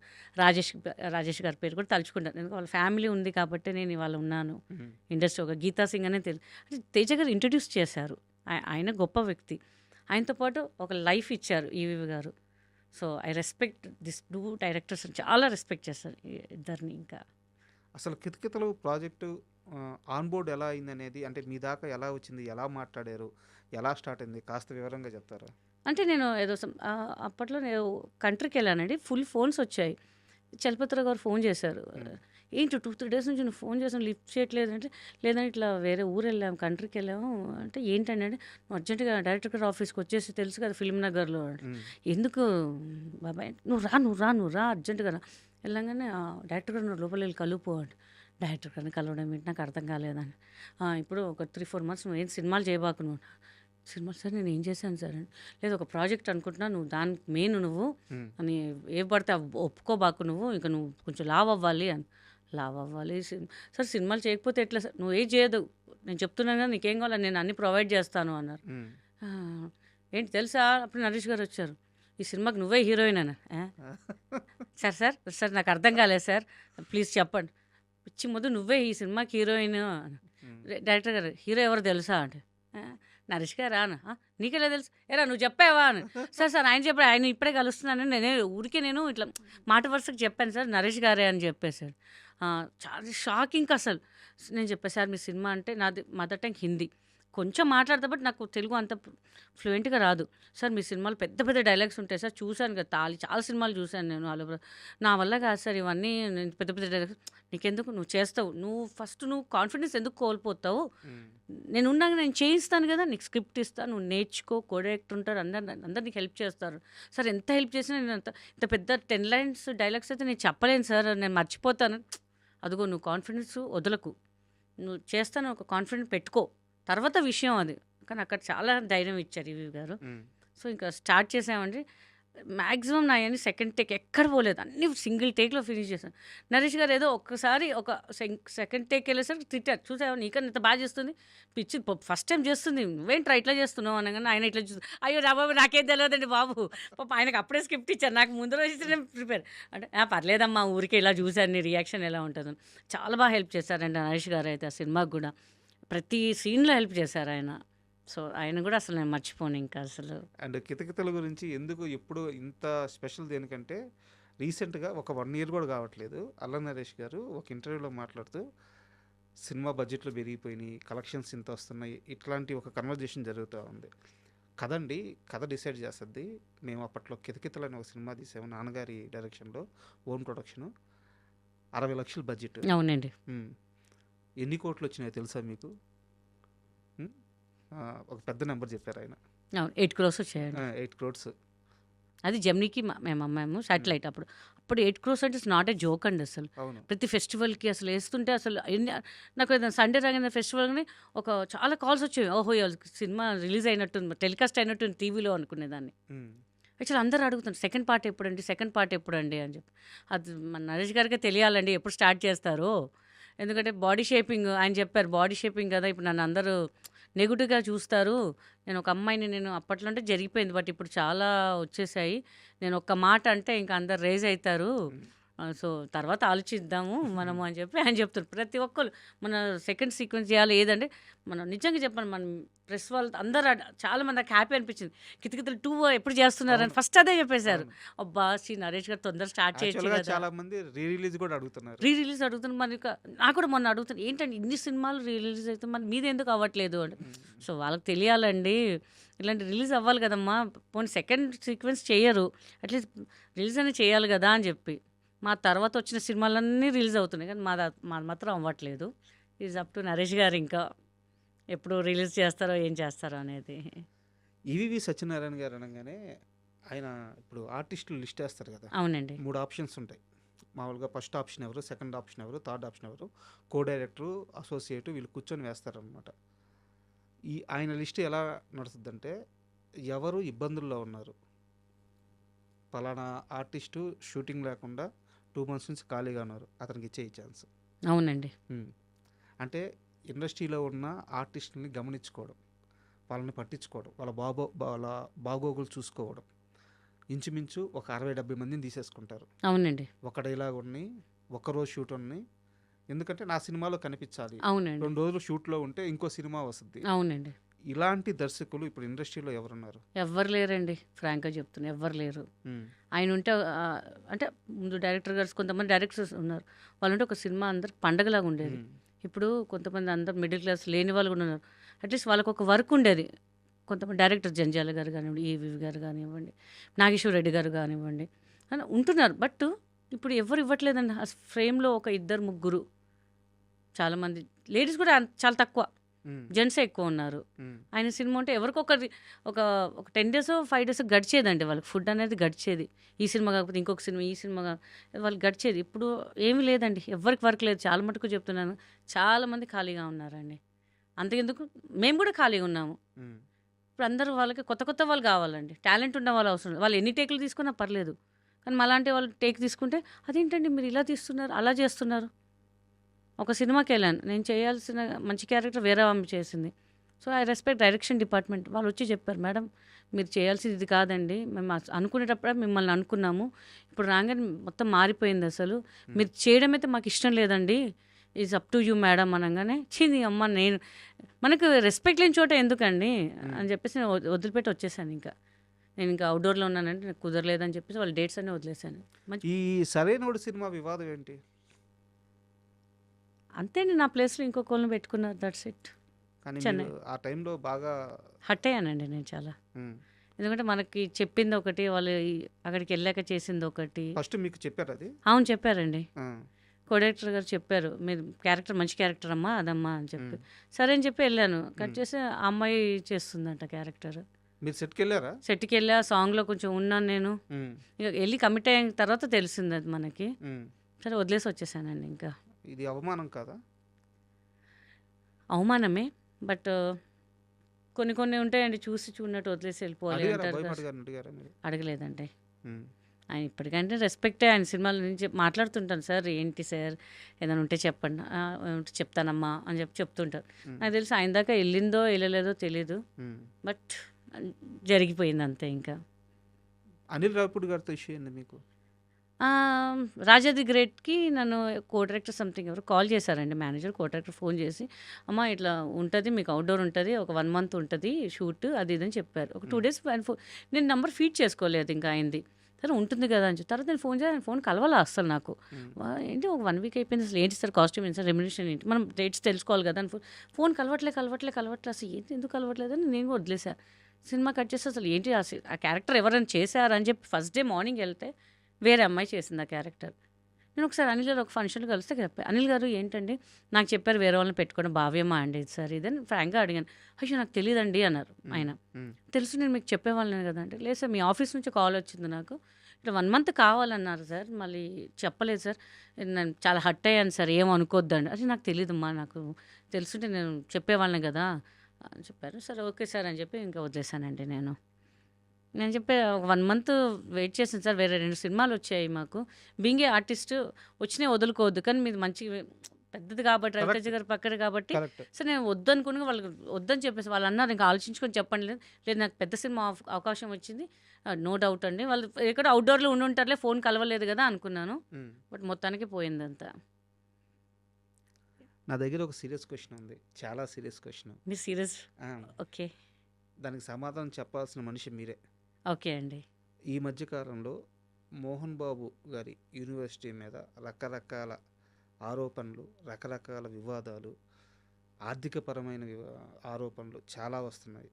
రాజేష్ గారి పేరు కూడా తలుచుకుంటాను. ఎందుకంటే వాళ్ళ ఫ్యామిలీ ఉంది కాబట్టి నేను ఇవాళ ఉన్నాను ఉమ్. ఇండస్ట్రీ. ఒక గీతా సింగ్ అనే తెలుసు అంటే తేజ గారు ఇంట్రడ్యూస్ చేశారు. ఆయన గొప్ప వ్యక్తి, ఆయనతో పాటు ఒక లైఫ్ ఇచ్చారు ఈవీవి గారు. So I respect this 2 directors, చాలా రెస్పెక్ట్ చేస్తారు ఈ ఇద్దరిని. ఇంకా అసలు కితకితలు ప్రాజెక్టు ఆన్ బోర్డ్ ఎలా అయిందనేది, అంటే మీ దాకా ఎలా వచ్చింది, ఎలా మాట్లాడారు, ఎలా స్టార్ట్ అయింది, కాస్త వివరంగా చెప్తారా? అంటే నేను ఏదో అప్పట్లో నేను కంట్రీకి వెళ్ళానండి, ఫుల్ ఫోన్స్ వచ్చాయి. చలపతిరావు గారు ఫోన్ చేశారు, ఏంటి 2-3 డేస్ నుంచి నువ్వు ఫోన్ చేసాను లిఫ్ట్ చేయట్లేదు అంటే, లేదంటే ఇట్లా వేరే ఊరు వెళ్ళాము, కంట్రీకి వెళ్ళాము అంటే, ఏంటంటే నువ్వు అర్జెంటుగా డైరెక్టర్ గారు ఆఫీస్కి వచ్చేసి, తెలుసు కదా ఫిల్మ్ నగర్లో, ఉమ్, ఎందుకు బాబాయ్ నువ్వు రా అర్జెంటుగా రా. వెళ్ళంగానే డైరెక్టర్ గారు లోపల వెళ్ళి కలుపు అంటే, డైరెక్టర్ గారిని కలవడం ఏంటి నాకు అర్థం కాలేదని. ఇప్పుడు ఒక 3-4 months నువ్వు ఏం సినిమాలు చేయబాకు నువ్వు. సినిమాలు సార్ నేను ఏం చేశాను సార్ అని, లేదు ఒక ప్రాజెక్ట్ అనుకుంటున్నా, నువ్వు దానికి మెయిన్ నువ్వు ఉమ్, అని ఏ పడితే ఒప్పుకోబాకు నువ్వు, ఇంకా నువ్వు కొంచెం లావ్ అవ్వాలి అని. లావ్ అవ్వాలి సార్, సినిమాలు చేయకపోతే ఎట్లా సార్, నువ్వు ఏం చేయదు, నేను చెప్తున్నాను కదా నీకేం కావాలి నేను అన్నీ ప్రొవైడ్ చేస్తాను అన్నారు. ఉమ్. "ఆ, ఏంటి తెలుసా, అప్పుడు నరేష్ గారు వచ్చారు, ఈ సినిమాకి నువ్వే హీరోయిన్ అని. సార్ నాకు అర్థం కాలేదు సార్, ప్లీజ్ చెప్పండి, పిచ్చి ముందు నువ్వే ఈ సినిమాకి హీరోయిన్. ఉమ్, డైరెక్టర్ గారు హీరో ఎవరు తెలుసా అంటే, నరేష్ గారా అని. నీకెలా తెలుసు, ఎరా నువ్వు చెప్పావా అని. సార్ ఆయన చెప్పాడు, ఆయన ఇప్పుడే కలుస్తున్నాను, నేను ఇట్లా మాట వరుసకు చెప్పాను సార్, నరేష్ గారే అని చెప్పేశారు. చాలా షాకింగ్ అసలు. నేను చెప్పాను సార్ మీ సినిమా అంటే, నాది మదర్ టంగ్ హిందీ, కొంచెం మాట్లాడతా బట్ నాకు తెలుగు అంత ఫ్లూయెంట్గా రాదు సార్. మీ సినిమాలు పెద్ద పెద్ద డైలాగ్స్ ఉంటాయి సార్, చూశాను కదా చాలా సినిమాలు చూశాను నేను, నా వల్ల కాదు సార్ ఇవన్నీ, నేను పెద్ద పెద్ద డైలాగ్స్ నీకెందుకు, నువ్వు చేస్తావు, నువ్వు ఫస్ట్ నువ్వు కాన్ఫిడెన్స్ ఎందుకు కోల్పోతావు, ఉమ్, నేను ఉన్నాక నేను చేయిస్తాను కదా, నీకు స్క్రిప్ట్ ఇస్తాను, నువ్వు నేర్చుకో, కో డైరెక్టర్ ఉంటారు, అందరు నీకు హెల్ప్ చేస్తారు సార్. ఎంత హెల్ప్ చేసినా నేను ఇంత పెద్ద 10 lines డైలాగ్స్ అయితే నేను చెప్పలేను సార్, నేను మర్చిపోతాను. అదిగో నువ్వు కాన్ఫిడెన్స్ వదలకు, నువ్వు చేస్తాను ఒక కాన్ఫిడెన్స్ పెట్టుకో, తర్వాత విషయం అది. కానీ అక్కడ చాలా ధైర్యం ఇచ్చారు ఈవీ గారు. ఉమ్, సో ఇంకా స్టార్ట్ చేసామండి. మ్యాక్సిమం నా అన్ని సెకండ్ టేక్ ఎక్కడ పోలేదు, అన్నీ సింగిల్ టేక్లో ఫినిష్ చేశాను. నరేష్ గారు ఏదో ఒక్కసారి ఒక సెకండ్ టేక్ వెళ్ళేసరికి తిట్టారు, చూసావా నీకన్నా ఇంత బాగా చేస్తుంది, పిచ్చి ఫస్ట్ టైం చేస్తుంది, నువ్వేంట్రా ఇట్లా చేస్తున్నావు అనగానే ఆయన ఇట్లా చూస్తుంది, అయ్యో రా బాబు నాకేం తెలియదండి బాబు, పాప ఆయనకు అప్పుడే స్క్రిప్ట్ ఇచ్చారు, నాకు ముందు రోజు నేను ప్రిపేర్ అంటే, పర్లేదమ్మా ఊరికే ఇలా చూశాను నీ రియాక్షన్ ఎలా ఉంటుందని. చాలా బాగా హెల్ప్ చేశారండి నరేష్ గారు అయితే, ఆ సినిమాకి కూడా ప్రతి సీన్లో హెల్ప్ చేశారు ఆయన. సో ఆయన కూడా అసలు నేను మర్చిపోను ఇంకా అసలు. అండ్ కితకితల గురించి ఎందుకు ఎప్పుడు ఇంత స్పెషల్ దేనికంటే, రీసెంట్గా ఒక 1 year కూడా కావట్లేదు, అల్ల నరేష్ గారు ఒక ఇంటర్వ్యూలో మాట్లాడుతూ సినిమా బడ్జెట్లు పెరిగిపోయినాయి, కలెక్షన్స్ ఇంత వస్తున్నాయి, ఇట్లాంటి ఒక కన్వర్జేషన్ జరుగుతూ ఉంది కదండి. కథ డిసైడ్ చేస్తుంది. మేము అప్పట్లో కితకితలు అని ఒక సినిమా తీసాము, నాన్నగారి డైరెక్షన్లో, ఓన్ ప్రొడక్షను, 60 లక్షల బడ్జెట్. అవునండి. ఎన్ని కోట్లు వచ్చినాయో తెలుసా మీకు? ఉమ్, ఒక పెద్ద నెంబర్ చెప్పారు ఆయన, అవును 8 crores వచ్చాయండి. 8 crores. అది జమ్నీకి మేము అమ్మాము శాటిలైట్. అప్పుడు 8 crores అంటే ఇట్స్ నాట్ ఏ జోక్ అండి అసలు. అవును. ప్రతి ఫెస్టివల్కి అసలు వేస్తుంటే అసలు నాకు ఏదైనా సండే రాగానే ఫెస్టివల్ని చాలా కాల్స్ వచ్చేవి, ఓహో సినిమా రిలీజ్ అయినట్టుంది, టెలికాస్ట్ అయినట్టుంది టీవీలో అనుకునేదాన్ని. ఉమ్, యాక్చువల్ అందరూ అడుగుతారు సెకండ్ పార్ట్ ఎప్పుడండి అని చెప్పి. అది మన నరేష్ గారికి తెలియాలండి ఎప్పుడు స్టార్ట్ చేస్తారో, ఎందుకంటే బాడీ షేపింగ్ ఆయన చెప్పారు, బాడీ షేపింగ్ కదా ఇప్పుడు నన్ను అందరూ నెగిటివ్గా చూస్తారు, నేను ఒక అమ్మాయిని, నేను అప్పట్లో అంటే జరిగిపోయింది బట్ ఇప్పుడు చాలా వచ్చేసాయి, నేను ఒక్క మాట అంటే ఇంకా అందరు రేజ్ అవుతారు, సో తర్వాత ఆలోచిద్దాము మనము అని చెప్పి ఆయన చెప్తారు. ప్రతి ఒక్కరు మన సెకండ్ సీక్వెన్స్ చేయాలి ఏదంటే మనం నిజంగా చెప్పండి మనం ప్రెస్ వాళ్ళు అందరూ చాలామంది నాకు హ్యాపీ అనిపించింది. కితకితలు 2 ఎప్పుడు చేస్తున్నారని అవును. ఫస్ట్ అదే చెప్పేశారు. అవును. అబ్బా! నరేష్ గారు తొందర స్టార్ట్ చేయొచ్చు యాక్చువల్గా కదా! చాలా మంది రీ రిలీజ్ కూడా అడుగుతున్నారు. రీ రిలీజ్ అడుగుతున్నారు. మరి నాకు కూడా మొన్న అడుగుతాను ఏంటంటే ఇన్ని సినిమాలు రీ రిలీజ్ అయితే మరి మీది ఎందుకు అవ్వట్లేదు అని. సో వాళ్ళకి తెలియాలండి ఇలాంటి రిలీజ్ అవ్వాలి కదమ్మా, పోనీ సెకండ్ సీక్వెన్స్ చేయరు, అట్లీస్ట్ రిలీజ్ అనేది చేయాలి కదా అని చెప్పి. మా తర్వాత వచ్చిన సినిమాలన్నీ రిలీజ్ అవుతున్నాయి కానీ మాది మాత్రం అవ్వట్లేదు. ఈజ్ అప్ టు నరేష్ గారు ఇంకా ఎప్పుడు రిలీజ్ చేస్తారో ఏం చేస్తారో అనేది. ఈవీవి సత్యనారాయణ గారు అనగానే ఆయన ఇప్పుడు ఆర్టిస్టులు లిస్ట్ వేస్తారు కదా, అవునండి. 3 ఆప్షన్స్ ఉంటాయి మామూలుగా. ఫస్ట్ ఆప్షన్ ఎవరు, సెకండ్ ఆప్షన్ ఎవరు, థర్డ్ ఆప్షన్ ఎవరు, కో డైరెక్టరు, అసోసియేటు, వీళ్ళు కూర్చొని వేస్తారనమాట. ఆయన లిస్ట్ ఎలా నడుస్తుందంటే ఎవరు ఇబ్బందుల్లో ఉన్నారు, పలానా ఆర్టిస్టు షూటింగ్ లేకుండా 2 months నుంచి ఖాళీగా ఉన్నారు, అతనికి ఇచ్చే ఛాన్స్. అవునండి. అంటే ఇండస్ట్రీలో ఉన్న ఆర్టిస్టుల్ని గమనించుకోవడం, వాళ్ళని పట్టించుకోవడం, వాళ్ళ బాగోగులు చూసుకోవడం. ఇంచుమించు ఒక 60-70 మందిని తీసేసుకుంటారు. అవునండి. ఒక డైలాగ్ ఉన్నాయి, ఒక్కరోజు షూట్ ఉన్నాయి, ఎందుకంటే నా సినిమాలో కనిపించాలి, అవునండి. 2 రోజులు షూట్లో ఉంటే ఇంకో సినిమా వస్తుంది. అవునండి. ఇలాంటి దర్శకులు ఇప్పుడు ఇండస్ట్రీలో ఎవరున్నారు? ఎవ్వరు లేరండి, ఫ్రాంక్గా చెప్తున్నా ఎవ్వరు లేరు. ఆయన ఉంటే అంటే ముందు డైరెక్టర్ గారు కొంతమంది డైరెక్టర్స్ ఉన్నారు, వాళ్ళు ఉంటే ఒక సినిమా అందరికి పండగలాగా ఉండేది. ఇప్పుడు కొంతమంది అందరు మిడిల్ క్లాస్ లేని వాళ్ళు కూడా ఉన్నారు, అట్లీస్ట్ వాళ్ళకు ఒక వర్క్ ఉండేది. కొంతమంది డైరెక్టర్ జంజాల గారు కానివ్వండి, ఈవీవి గారు కానివ్వండి, నాగేశ్వర రెడ్డి గారు కానివ్వండి అని ఉంటున్నారు. బట్ ఇప్పుడు ఎవరు ఇవ్వట్లేదండి. ఆ ఫ్రేమ్లో ఒక 2-3 చాలామంది, లేడీస్ కూడా చాలా తక్కువ, జెంట్సే ఎక్కువ ఉన్నారు. ఆయన సినిమా ఉంటే ఎవరికొకరి ఒక 10 days 5 days గడిచేదండి, వాళ్ళకి ఫుడ్ అనేది గడిచేది. ఈ సినిమా కాకపోతే ఇంకొక సినిమా, ఈ సినిమా వాళ్ళకి గడిచేది. ఇప్పుడు ఏమీ లేదండి, ఎవరికి వర్క్ లేదు. చాలా మటుకు చెప్తున్నాను, చాలామంది ఖాళీగా ఉన్నారండి. అంతకెందుకు మేము కూడా ఖాళీగా ఉన్నాము. ఇప్పుడు అందరూ వాళ్ళకి కొత్త వాళ్ళు కావాలండి, టాలెంట్ ఉన్న వాళ్ళు అవసరం. వాళ్ళు ఎన్ని టేకులు తీసుకున్నా పర్లేదు, కానీ అలాంటి వాళ్ళు టేక్ తీసుకుంటే అదేంటండి మీరు ఇలా తీస్తున్నారు, అలా చేస్తున్నారు. ఒక సినిమాకి వెళ్ళాను, నేను చేయాల్సిన మంచి క్యారెక్టర్ వేరే ఆమె చేసింది. So I respect direction department. వాళ్ళు వచ్చి చెప్పారు, మేడం మీరు చేయాల్సింది ఇది కాదండి, మేము అనుకునేటప్పుడే మిమ్మల్ని అనుకున్నాము, ఇప్పుడు రాగానే మొత్తం మారిపోయింది, అసలు మీరు చేయడం అయితే మాకు ఇష్టం లేదండి, is up to you madam అనగానే చింది అమ్మ నేను మనకు రెస్పెక్ట్ లేని చోట ఎందుకండి అని చెప్పేసి నేను వదిలిపెట్టి వచ్చేసాను. నేను ఇంకా అవుట్డోర్లో ఉన్నానంటే నాకు కుదరలేదని చెప్పేసి వాళ్ళ డేట్స్ అన్నీ వదిలేశాను. ఈ సరైనోడు సినిమా వివాదం ఏంటి? అంతే, నా ప్లేస్లో ఇంకొకళ్ళని పెట్టుకున్నారు, దట్స్ ఇట్. కానీ చెన్నై. మీరు ఆ టైంలో బాగా హట్ అయ్యానండి నేను చాలా. ఎందుకంటే మనకి చెప్పింది ఒకటి, వాళ్ళు అక్కడికి వెళ్ళాక చేసింది ఒకటి. ఫస్ట్ మీకు చెప్పారు అది? అవును చెప్పారండి, కోడైరెక్టర్ గారు చెప్పారు, మీరు క్యారెక్టర్ మంచి క్యారెక్టర్ అమ్మా అదమ్మా అని చెప్పి. సరే అని చెప్పి వెళ్ళాను. కట్ చేసి ఆ అమ్మాయి చేస్తుందంట క్యారెక్టర్. మీరు సెట్కి వెళ్ళారా? సెట్కి వెళ్ళా, సాంగ్లో కొంచెం ఉన్నాను నేను. ఇక వెళ్ళి కమిట్ అయిన తర్వాత తెలిసింది అది మనకి. సరే వదిలేసి వచ్చేసానండి. ఇంకా ఇది అవమానం కాదా? అవమానమే, బట్ కొన్ని ఉంటాయండి, చూసి చూడనట్టు వదిలేసి వెళ్ళిపోవాలి అంటారు. అడగలేదండి ఆయన. ఇప్పటికంటే రెస్పెక్టే, ఆయన సినిమాల నుంచి మాట్లాడుతుంటాను, సార్ ఏంటి సార్ ఏదైనా ఉంటే చెప్పండి, చెప్తానమ్మా అని చెప్తుంటారు. నాకు తెలిసి ఆయన దాకా వెళ్ళిందో వెళ్ళలేదో తెలీదు, బట్ జరిగిపోయింది అంతే. ఇంకా అనిల్ రావిపూడి గారితో ఇష్యూ ఏంది మీకు? రాజా ది గ్రేట్కి నన్ను కో డైరెక్టర్ సంథింగ్ ఎవరు కాల్ చేశారండి, మేనేజర్. కో డైరెక్టర్ ఫోన్ చేసి, అమ్మ ఇట్లా ఉంటుంది మీకు, అవుట్డోర్ ఉంటుంది, ఒక 1 month ఉంటుంది షూట్, అది ఇదని చెప్పారు. ఒక 2 days నేను నెంబర్ ఫీడ్ చేసుకోలేదు ఇంకా అయింది. సరే ఉంటుంది కదా అని చెప్పి తర్వాత నేను ఫోన్ చేయాలి, ఫోన్ కలవాలా అసలు నాకు. ఏంటి ఒక 1 week అయిపోయింది, అసలు ఏంటి సార్ కాస్ట్యూమ్ ఏంటి సార్, రెమ్యునేషన్ ఏంటి, మనం రేట్స్ తెలుసుకోవాలి కదా అని ఫోన్ కలవట్లే అసలు ఏంటి ఎందుకు కలవట్లేదని నేను వదిలేసాను. సినిమా కట్ చేస్తే అసలు ఏంటి ఆ క్యారెక్టర్ ఎవరైనా చేశారని చెప్పి ఫస్ట్ డే మార్నింగ్ వెళ్తే వేరే అమ్మాయి చేసింది ఆ క్యారెక్టర్. నేను ఒకసారి అనిల్ గారు ఒక ఫంక్షన్లో కలిస్తే చెప్పాను, అనిల్ గారు ఏంటండి నాకు చెప్పారు వేరే వాళ్ళని పెట్టుకోవడం భావ్యమా అండి సార్ ఇదని ఫ్రాంక్గా అడిగాను. అయ్యో నాకు తెలియదండి అన్నారు ఆయన. తెలుసు నేను మీకు చెప్పేవాళ్ళని కదా అంటే, లేదు సార్ మీ ఆఫీస్ నుంచి కాల్ వచ్చింది నాకు, ఇట్లా 1 month కావాలన్నారు సార్, మళ్ళీ చెప్పలేదు సార్, నేను చాలా హట్ అయ్యాను సార్, ఏమనుకోద్దండి. అది నాకు తెలియదమ్మా, నాకు తెలుసుంటే నేను చెప్పేవాళ్ళని కదా అని చెప్పారు. సరే ఓకే సార్ అని చెప్పి ఇంకా వదిలేసానండి. నేను చెప్పే ఒక 1 month వెయిట్ చేసాను సార్, వేరే 2 సినిమాలు వచ్చాయి మాకు, బీయింగ్ ఏ ఆర్టిస్ట్ వచ్చినాయి వదులుకోవద్దు, కానీ మీరు మంచి పెద్దది కాబట్టి కరెక్ట్. రవితేజ గారు పక్కన కాబట్టి కరెక్ట్. సో నేను వద్దనుకుని వాళ్ళకి వద్దని చెప్పేసి వాళ్ళు అన్నారు ఇంకా ఆలోచించుకొని చెప్పండి లేదు లేదు నాకు పెద్ద సినిమా అవకాశం వచ్చింది నో డౌట్ అండి వాళ్ళు ఎక్కడ అవుట్డోర్లో ఉండి ఉంటారులే ఫోన్ కలవలేదు కదా అనుకున్నాను బట్ మొత్తానికి పోయిందంతా నా దగ్గర ఒక సీరియస్ క్వశ్చన్ ఉంది, చాలా సీరియస్ క్వశ్చన్. మీరు సీరియస్ ఓకే దానికి సమాధానం చెప్పాల్సిన మనిషి మీరే. ఓకే అండి ఈ మధ్యకాలంలో మోహన్ బాబు గారి యూనివర్సిటీ మీద రకరకాల ఆరోపణలు, రకరకాల వివాదాలు, ఆర్థికపరమైన ఆరోపణలు చాలా వస్తున్నాయి.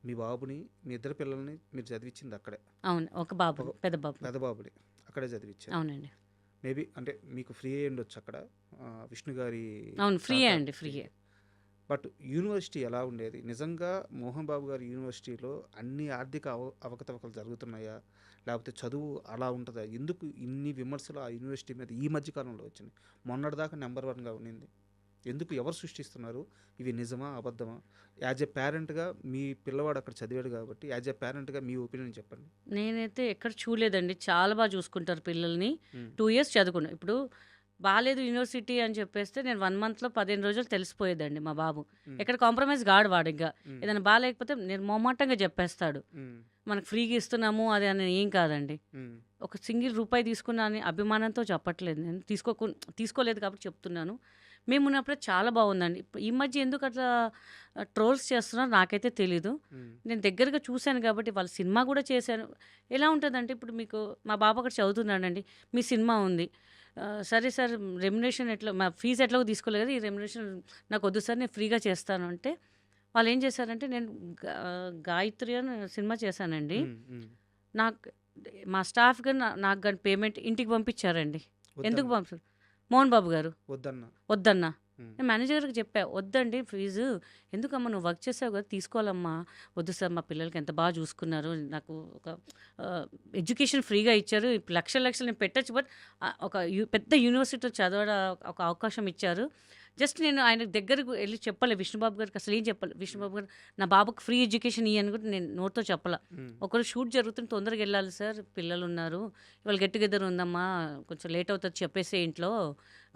మీ బాబుని, మీ ఇద్దరు పిల్లల్ని మీరు చదివించింది అక్కడే, అవును ఒక బాబు పెద్ద బాబు పెద్ద బాబుని అక్కడే చదివించారు. అవునండి మేబీ అంటే మీకు ఫ్రీ అయ్యి ఉండొచ్చు అక్కడ, విష్ణు గారి అవును ఫ్రీ తాత అండి ఫ్రీ ఫ్రీ. బట్ యూనివర్సిటీ ఎలా ఉండేది? నిజంగా మోహన్ బాబు గారి యూనివర్సిటీలో అన్ని ఆర్థిక అవకతవకలు జరుగుతున్నాయా, లేకపోతే చదువు అలా ఉంటుందా? ఎందుకు ఇన్ని విమర్శలు ఆ యూనివర్సిటీ మీద ఈ మధ్యకాలంలో వచ్చినాయి? మొన్నటిదాకా నెంబర్ 1గా ఉండింది. ఎందుకు, ఎవరు సృష్టిస్తున్నారు? ఇవి నిజమా అబద్ధమా? యాజ్ ఎ పేరెంట్గా మీ పిల్లవాడు అక్కడ చదివాడు కాబట్టి యాజ్ ఎ పేరెంట్గా మీ ఒపీనియన్ చెప్పండి. నేనైతే ఎక్కడ చూడలేదండి చాలా బాగా చూసుకుంటారు పిల్లల్ని మ్మ్. 2 ఇయర్స్ చదువుకున్నా ఇప్పుడు బాలేదు యూనివర్సిటీ అని చెప్పేస్తే నేను 1 మంత్లో 15 రోజులు తెలిసిపోయేదండి మా బాబు మ్మ్. ఎక్కడ కాంప్రమైజ్ కాడు వాడు ఇంకా మ్మ్. ఏదైనా బాగాలేకపోతే నేను మొహమాటంగా చెప్పేస్తాడు మ్మ్. మనకు ఫ్రీగా ఇస్తున్నాము అది అని ఏం కాదండి మ్మ్. ఒక సింగిల్ రూపాయి తీసుకున్నా అని అభిమానంతో చెప్పట్లేదు నేను తీసుకోలేదు కాబట్టి చెప్తున్నాను మేము ఉన్నప్పుడే చాలా బాగుందండి ఈ మధ్య ఎందుకు అట్లా ట్రోల్స్ చేస్తున్నారో నాకైతే తెలీదు మ్మ్. నేను దగ్గరగా చూశాను కాబట్టి వాళ్ళ సినిమా కూడా చేశాను ఎలా ఉంటుందంటే ఇప్పుడు మీకు మా బాబు అక్కడ చదువుతున్నాడండి మీ సినిమా ఉంది సరే సార్ రెమ్యునేషన్ ఎట్లా మా ఫీజు ఎట్లాగో తీసుకోలేదు కదా ఈ రెమ్యునేషన్ నాకు వద్దు సార్ నేను ఫ్రీగా చేస్తాను అంటే వాళ్ళు ఏం చేశారంటే నేను గాయత్రి అని సినిమా చేశానండి మ్మ్. మ్మ్. నాకు మా స్టాఫ్ కానీ నాకు కానీ పేమెంట్ ఇంటికి పంపించారండి ఎందుకు వద్దన్న పంపించారు మోహన్ బాబు గారు వద్దన్న. వద్దన్నా మ్మ్. నేను మేనేజర్కి చెప్పా వద్దండి ఫీజు ఎందుకమ్మా నువ్వు వర్క్ చేసావు కదా తీసుకోవాలమ్మా వద్దు సార్ మా పిల్లలకి ఎంత బాగా చూసుకున్నారు నాకు ఒక ఎడ్యుకేషన్ ఫ్రీగా ఇచ్చారు ఇప్పుడు లక్షలు నేను పెట్టచ్చు బట్ ఒక పెద్ద యూనివర్సిటీలో చదవడం ఒక అవకాశం ఇచ్చారు జస్ట్ నేను ఆయన దగ్గరకు వెళ్ళి చెప్పలే విష్ణుబాబు గారికి అసలు ఏం చెప్పాలి విష్ణుబాబు గారు నా బాబుకి ఫ్రీ ఎడ్యుకేషన్ ఇయ్యని కూడా నేను నోట్తో చెప్పాల మ్మ్. ఒకరు షూట్ జరుగుతుంది తొందరగా వెళ్ళాలి సార్ పిల్లలు ఉన్నారు ఇవాళ గెట్ టుగెదర్ ఉందమ్మా కొంచెం లేట్ అవుతుంది చెప్పేసి ఇంట్లో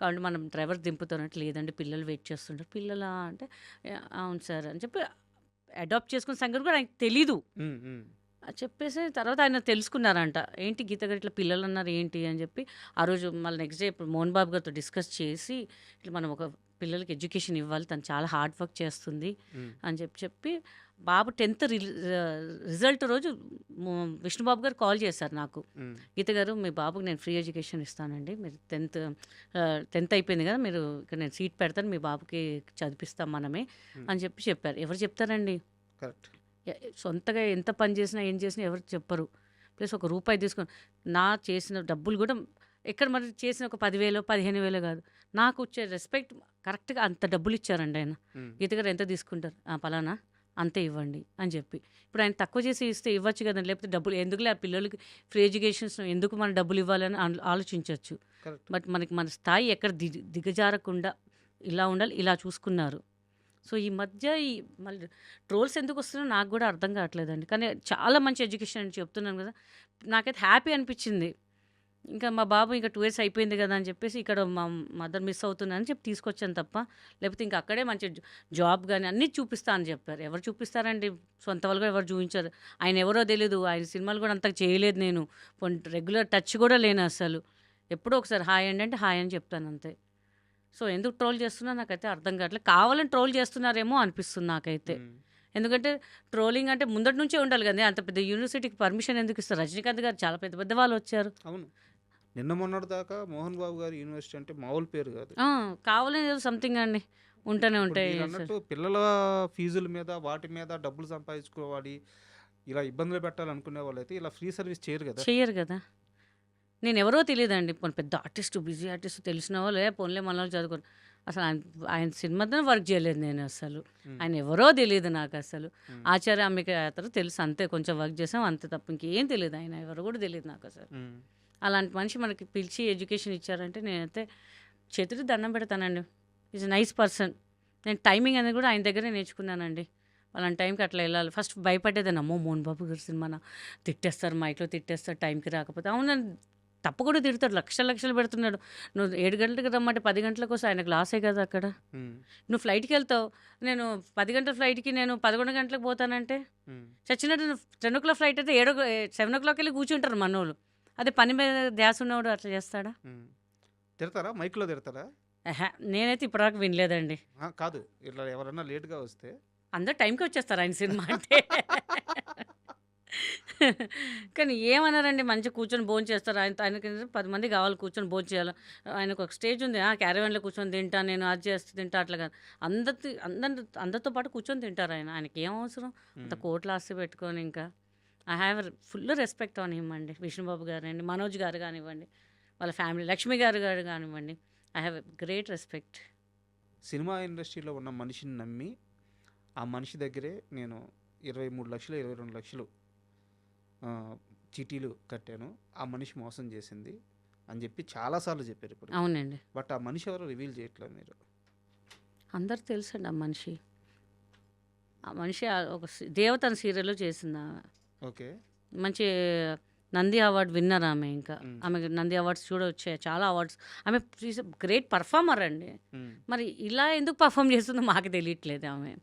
కాబట్టి మనం డ్రైవర్ దింపుతానంటే లేదండి పిల్లలు వెయిట్ చేస్తుంటారు పిల్లలా అంటే అవును సార్ అని చెప్పి అడాప్ట్ చేసుకున్న సంగతి కూడా ఆయనకు తెలీదు మ్మ్. మ్మ్. చెప్పేసి తర్వాత ఆయన తెలుసుకున్నారంట ఏంటి గీత గారు ఇట్లా పిల్లలు అన్నారు ఏంటి అని చెప్పి ఆ రోజు మళ్ళీ నెక్స్ట్ డే ఇప్పుడు మోహన్ బాబు గారితో డిస్కస్ చేసి ఇట్లా మనం ఒక పిల్లలకి ఎడ్యుకేషన్ ఇవ్వాలి తను చాలా హార్డ్ వర్క్ చేస్తుంది మ్మ్. అని చెప్పి బాబు 10th రిజల్ట్ రోజు విష్ణుబాబు గారు కాల్ చేశారు నాకు మ్మ్. గీత గారు మీ బాబుకి నేను ఫ్రీ ఎడ్యుకేషన్ ఇస్తానండి మీరు 10th అయిపోయింది కదా మీరు ఇక్కడ నేను సీట్ పెడతాను మీ బాబుకి చదివిస్తాం మనమే అని చెప్పారు ఎవరు చెప్తారండి కరెక్ట్. సొంతగా ఎంత పని చేసినా ఏం చేసినా ఎవరు చెప్పరు ప్లస్ ఒక రూపాయి తీసుకొని నా చేసిన డబ్బులు కూడా ఎక్కడ మరి చేసిన ఒక 10,000 15,000 కాదు నాకు వచ్చే రెస్పెక్ట్ కరెక్ట్గా అంత డబ్బులు ఇచ్చారండి ఆయన మ్మ్. గీత గారు ఎంత తీసుకుంటారు పలానా అంతే ఇవ్వండి అని చెప్పి ఇప్పుడు ఆయన తక్కువ చేసి ఇస్తే ఇవ్వచ్చు కదండి లేకపోతే డబ్బులు ఎందుకులే ఆ పిల్లలకి ఫ్రీ ఎడ్యుకేషన్స్ ఎందుకు మనం డబ్బులు ఇవ్వాలని ఆలోచించవచ్చు కరెక్ట్. బట్ మనకి మన స్థాయి ఎక్కడ దిగజారకుండా ఇలా ఉండాలి ఇలా చూసుకున్నారు సో ఈ మధ్య ఈ మళ్ళీ ట్రోల్స్ ఎందుకు వస్తున్నాయో నాకు కూడా అర్థం కావట్లేదండి కానీ చాలా మంచి ఎడ్యుకేషన్ అని చెప్తున్నాను కదా నాకైతే హ్యాపీ అనిపించింది ఇంకా మా బాబు ఇంకా 2 years అయిపోయింది కదా అని చెప్పేసి ఇక్కడ మా మదర్ మిస్ అవుతుందని చెప్పి తీసుకొచ్చాను తప్ప లేకపోతే ఇంకా అక్కడే మంచి జాబ్ కానీ అన్నీ చూపిస్తా అని చెప్పారు ఎవరు చూపిస్తారండి సొంత వాళ్ళు కూడా ఎవరు చూపించారు ఆయన ఎవరో తెలీదు ఆయన సినిమాలు కూడా అంతగా చేయలేదు నేను రెగ్యులర్ టచ్ కూడా లేను అసలు ఎప్పుడో ఒకసారి హాయ్ అండి అంటే హాయ్ అని చెప్తాను అంతే సో ఎందుకు ట్రోల్ చేస్తున్నా నాకైతే అర్థం కావట్లేదు కావాలని ట్రోల్ చేస్తున్నారేమో అనిపిస్తుంది నాకైతే మ్మ్. ఎందుకంటే ట్రోలింగ్ అంటే ముందటి నుంచే ఉండాలి కదా అంత పెద్ద యూనివర్సిటీకి పర్మిషన్ ఎందుకు ఇస్తారు రజనీకాంత్ గారు చాలా పెద్ద పెద్ద వాళ్ళు వచ్చారు అవును. నిన్న మొన్నటి దాకా మోహన్ బాబు గారి యూనివర్సిటీ అంటే మామూలు పేరు కాదు. కావాలని సంథింగ్ అండి ఉంటూనే ఇప్పుడు ఉంటాయి మీరు సార్ అన్నట్టు పిల్లల ఫీజుల మీద వాటి మీద డబ్బులు సంపాదించుకోవాలి, ఇలా ఇబ్బందులు పెట్టాలనుకునే వాళ్ళైతే ఇలా ఫ్రీ సర్వీస్ చేయరు కదా. చెయ్యరు కదా నేను ఎవరో తెలియదండి పోనీ పెద్ద ఆర్టిస్ట్ బిజీ ఆర్టిస్ట్ తెలిసిన వాళ్ళు పోన్లే మన వాళ్ళు చదువుకోరు అసలు ఆయన సినిమాతో వర్క్ చేయలేదు నేను అసలు మ్మ్. ఆయన ఎవరో తెలియదు నాకు అసలు మ్మ్. ఆచార్య అమ్మిక అతను తెలుసు అంతే కొంచెం వర్క్ చేసాం అంతే తప్ప ఇంకేం తెలియదు ఆయన ఎవరు కూడా తెలియదు నాకు అసలు మ్మ్. అలాంటి మనిషి మనకి పిలిచి ఎడ్యుకేషన్ ఇచ్చారంటే నేనైతే చేతులు దండం పెడతానండి ఈజ్ నైస్ పర్సన్ నేను టైమింగ్ అనేది కూడా ఆయన దగ్గరే నేర్చుకున్నానండి అలాంటి టైంకి అట్లా వెళ్ళాలి ఫస్ట్ భయపడేదాన్ని అమ్మో మోహన్ బాబు గారి సినిమా తిట్టేస్తారు మైక్లో తిట్టేస్తారు టైంకి రాకపోతే అవునండి తప్పు కూడా తిడతాడు, లక్షలు లక్షలు పెడుతున్నాడు. నువ్వు 7 గంటలకు రమ్మంటే 10 గంటలకు వస్తే ఆయనకు లాసే కదా అక్కడ. ఉమ్, నువ్వు ఫ్లైట్కి వెళ్తావు, నేను 10 గంటల ఫ్లైట్కి నేను 11 గంటలకు పోతానంటే ఉమ్, చచ్చినట్టు. 10 o'clock ఫ్లైట్ అయితే 7 o'clock వెళ్ళి కూర్చుంటారు మనోళ్ళు. అదే పని మీద ధ్యాస ఉన్నవాడు అట్లా చేస్తాడా? ఉమ్. తిడతారా మైక్లో తిడతారా? ఆహా, నేనైతే ఇప్పటిదాకా వినలేదండి. కాదు, ఇట్లా ఎవరన్నా లేట్గా వస్తే అందరు టైంకి వచ్చేస్తారు ఆయన సినిమా అంటే. కానీ ఏమన్నారండి, మంచిగా కూర్చొని భోజనం చేస్తారు. ఆయనకి 10 మంది కావాలి కూర్చొని భోజనం చేయాలి. ఆయనకు ఒక స్టేజ్ ఉంది, క్యారవాన్లో కూర్చొని తింటా, నేను అది చేస్తే తింటా, అట్లా కాదు. అందరితో పాటు కూర్చొని తింటారు ఆయన. ఆయనకి ఏం అవసరం అంత కోట్ల ఆస్తి పెట్టుకొని. ఇంకా I have full respect on him అండి. విష్ణుబాబు గారు అండి, మనోజ్ గారు కానివ్వండి, వాళ్ళ ఫ్యామిలీ, లక్ష్మి గారు కానివ్వండి, I have great respect. Cinema ఇండస్ట్రీలో ఉన్న మనిషిని నమ్మి ఆ మనిషి దగ్గరే నేను 23 లక్షలు 22 లక్షలు చీటీలు కట్టాను, ఆ మనిషి మోసం చేసింది అని చెప్పి చాలాసార్లు చెప్పారు ఇప్పుడు. అవునండి, బట్ ఆ మనిషి ఎవరో రివీల్ చేయట్లేదు మీరు. అందరు తెలుసండి ఆ మనిషి. ఒక దేవతన సీరియల్లో చేసింది ఆమె. ఓకే. మంచి నంది అవార్డు విన్నర్ ఆమె. ఇంకా ఆమెకి నంది అవార్డ్స్ కూడా వచ్చాయి, చాలా అవార్డ్స్. ఆమె గ్రేట్ పర్ఫార్మర్ అండి. మరి ఇలా ఎందుకు పర్ఫామ్ చేస్తుందో మాకు తెలియట్లేదు ఆమె.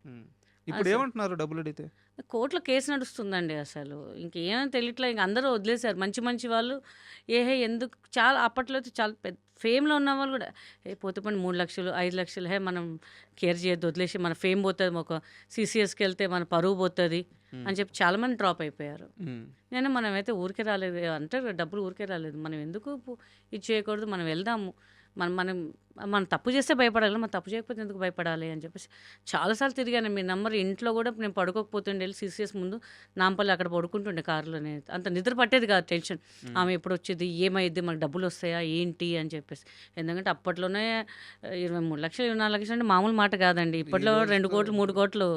ఇప్పుడు ఏమంటున్నారు డబ్బులు అడిగితే? కోర్టులో కేసు నడుస్తుందండి. అసలు ఇంకేమని తెలియట్లేదు. ఇంక అందరూ వదిలేశారు. మంచి మంచి వాళ్ళు ఎందుకు చాలా అప్పట్లో అయితే చాలా పెద్ద ఫేమ్లో ఉన్న వాళ్ళు కూడా పోతే పని 3 లక్షలు 5 లక్షలు మనం కేర్ చేయొద్దు, వదిలేసి మన ఫేమ్ పోతుంది, ఒక సిసిఎస్కి వెళ్తే మన పరువు పోతుంది అని చెప్పి చాలామంది డ్రాప్ అయిపోయారు. మనమైతే ఊరికే రాలేదు అంటే, డబ్బులు ఊరికే రాలేదు. మనం ఎందుకు ఇది చేయకూడదు, మనం వెళ్దాము. మనం తప్పు చేస్తే భయపడాలి, మనం తప్పు చేయకపోతే ఎందుకు భయపడాలి అని చెప్పేసి చాలాసార్లు తిరిగాను. మీ నంబర్ ఇంట్లో కూడా నేను పడుకోకపోతుండే, వెళ్ళి సిసిఎస్ ముందు నాంపల్లి అక్కడ పడుకుంటుండే కారులోనే. అంత నిద్ర పట్టేది కాదు, టెన్షన్. ఆమె ఎప్పుడు వచ్చేది, ఏమైద్ది, మనకు డబ్బులు వస్తాయా ఏంటి అని చెప్పేసి. ఎందుకంటే అప్పట్లోనే 23 లక్షలు 24 లక్షలు అంటే మామూలు మాట కాదండి. ఇప్పట్లో 2 కోట్లు 3 కోట్లు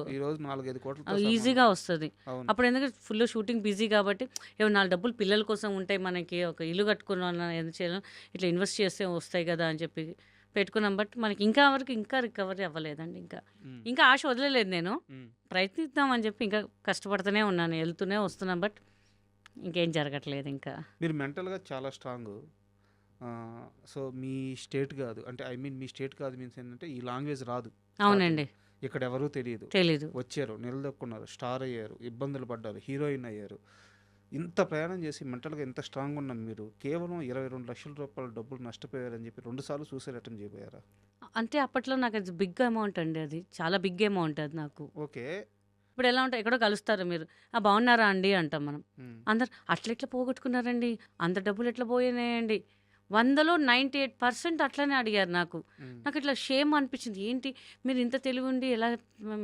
ఈజీగా వస్తుంది. అప్పుడు ఎందుకంటే ఫుల్ షూటింగ్ బిజీ కాబట్టి ఏమో 4 డబ్బులు పిల్లల కోసం ఉంటాయి, మనకి ఒక ఇల్లు కట్టుకున్న ఎంత చేయాలి, ఇట్లా ఇన్వెస్ట్ చేస్తే వస్తాయి కదా అని చెప్పి పెట్టుకున్నాం. బట్ మనకి ఇంకా రికవరీ అవ్వలేదండి. ఇంకా ఆశ వదిలేదు. నేను ప్రయత్నిద్దామని చెప్పి ఇంకా కష్టపడుతూనే ఉన్నాను, వెళ్తూనే వస్తున్నాను. బట్ ఇంకేం జరగట్లేదు. ఇంకా మీరు మెంటల్గా చాలా స్ట్రాంగ్. సో మీ స్టేట్ కాదు అంటే, ఐ మీన్ మీ స్టేట్ కాదు మీన్స్ ఏంటంటే, ఈ లాంగ్వేజ్ రాదు. అవునండి, ఇక్కడ ఎవరూ తెలీదు, వచ్చారు, నిలదొక్కున్నారు, స్టార్ అయ్యారు, ఇబ్బందులు పడ్డారు, హీరోయిన్ అయ్యారు. ఇంత ప్రయాణం చేసి మెంటల్గా ఎంత స్ట్రాంగ్ ఉన్నాను. మీరు కేవలం 22 లక్షల రూపాయల డబ్బులు నష్టపోయారని చెప్పి 2 సార్లు సూసైడ్ అటెంప్ట్ చేయబోయారా? అంటే అప్పట్లో నాకు అది బిగ్ అమౌంట్ అండి, అది చాలా బిగ్ అమౌంట్ అది నాకు. ఓకే. ఇప్పుడు ఎలా ఉంటాయి, ఎక్కడో కలుస్తారు, మీరు బాగున్నారా అండి అంటాం మనం. అందరు ఎట్లా పోగొట్టుకున్నారండి, అంత డబ్బులు ఎట్లా పోయినాయండి. 100లో 98% అట్లనే అడిగారు. నాకు ఇట్లా షేమ్ అనిపించింది. ఏంటి మీరు ఇంత తెలివి ఉండి ఎలా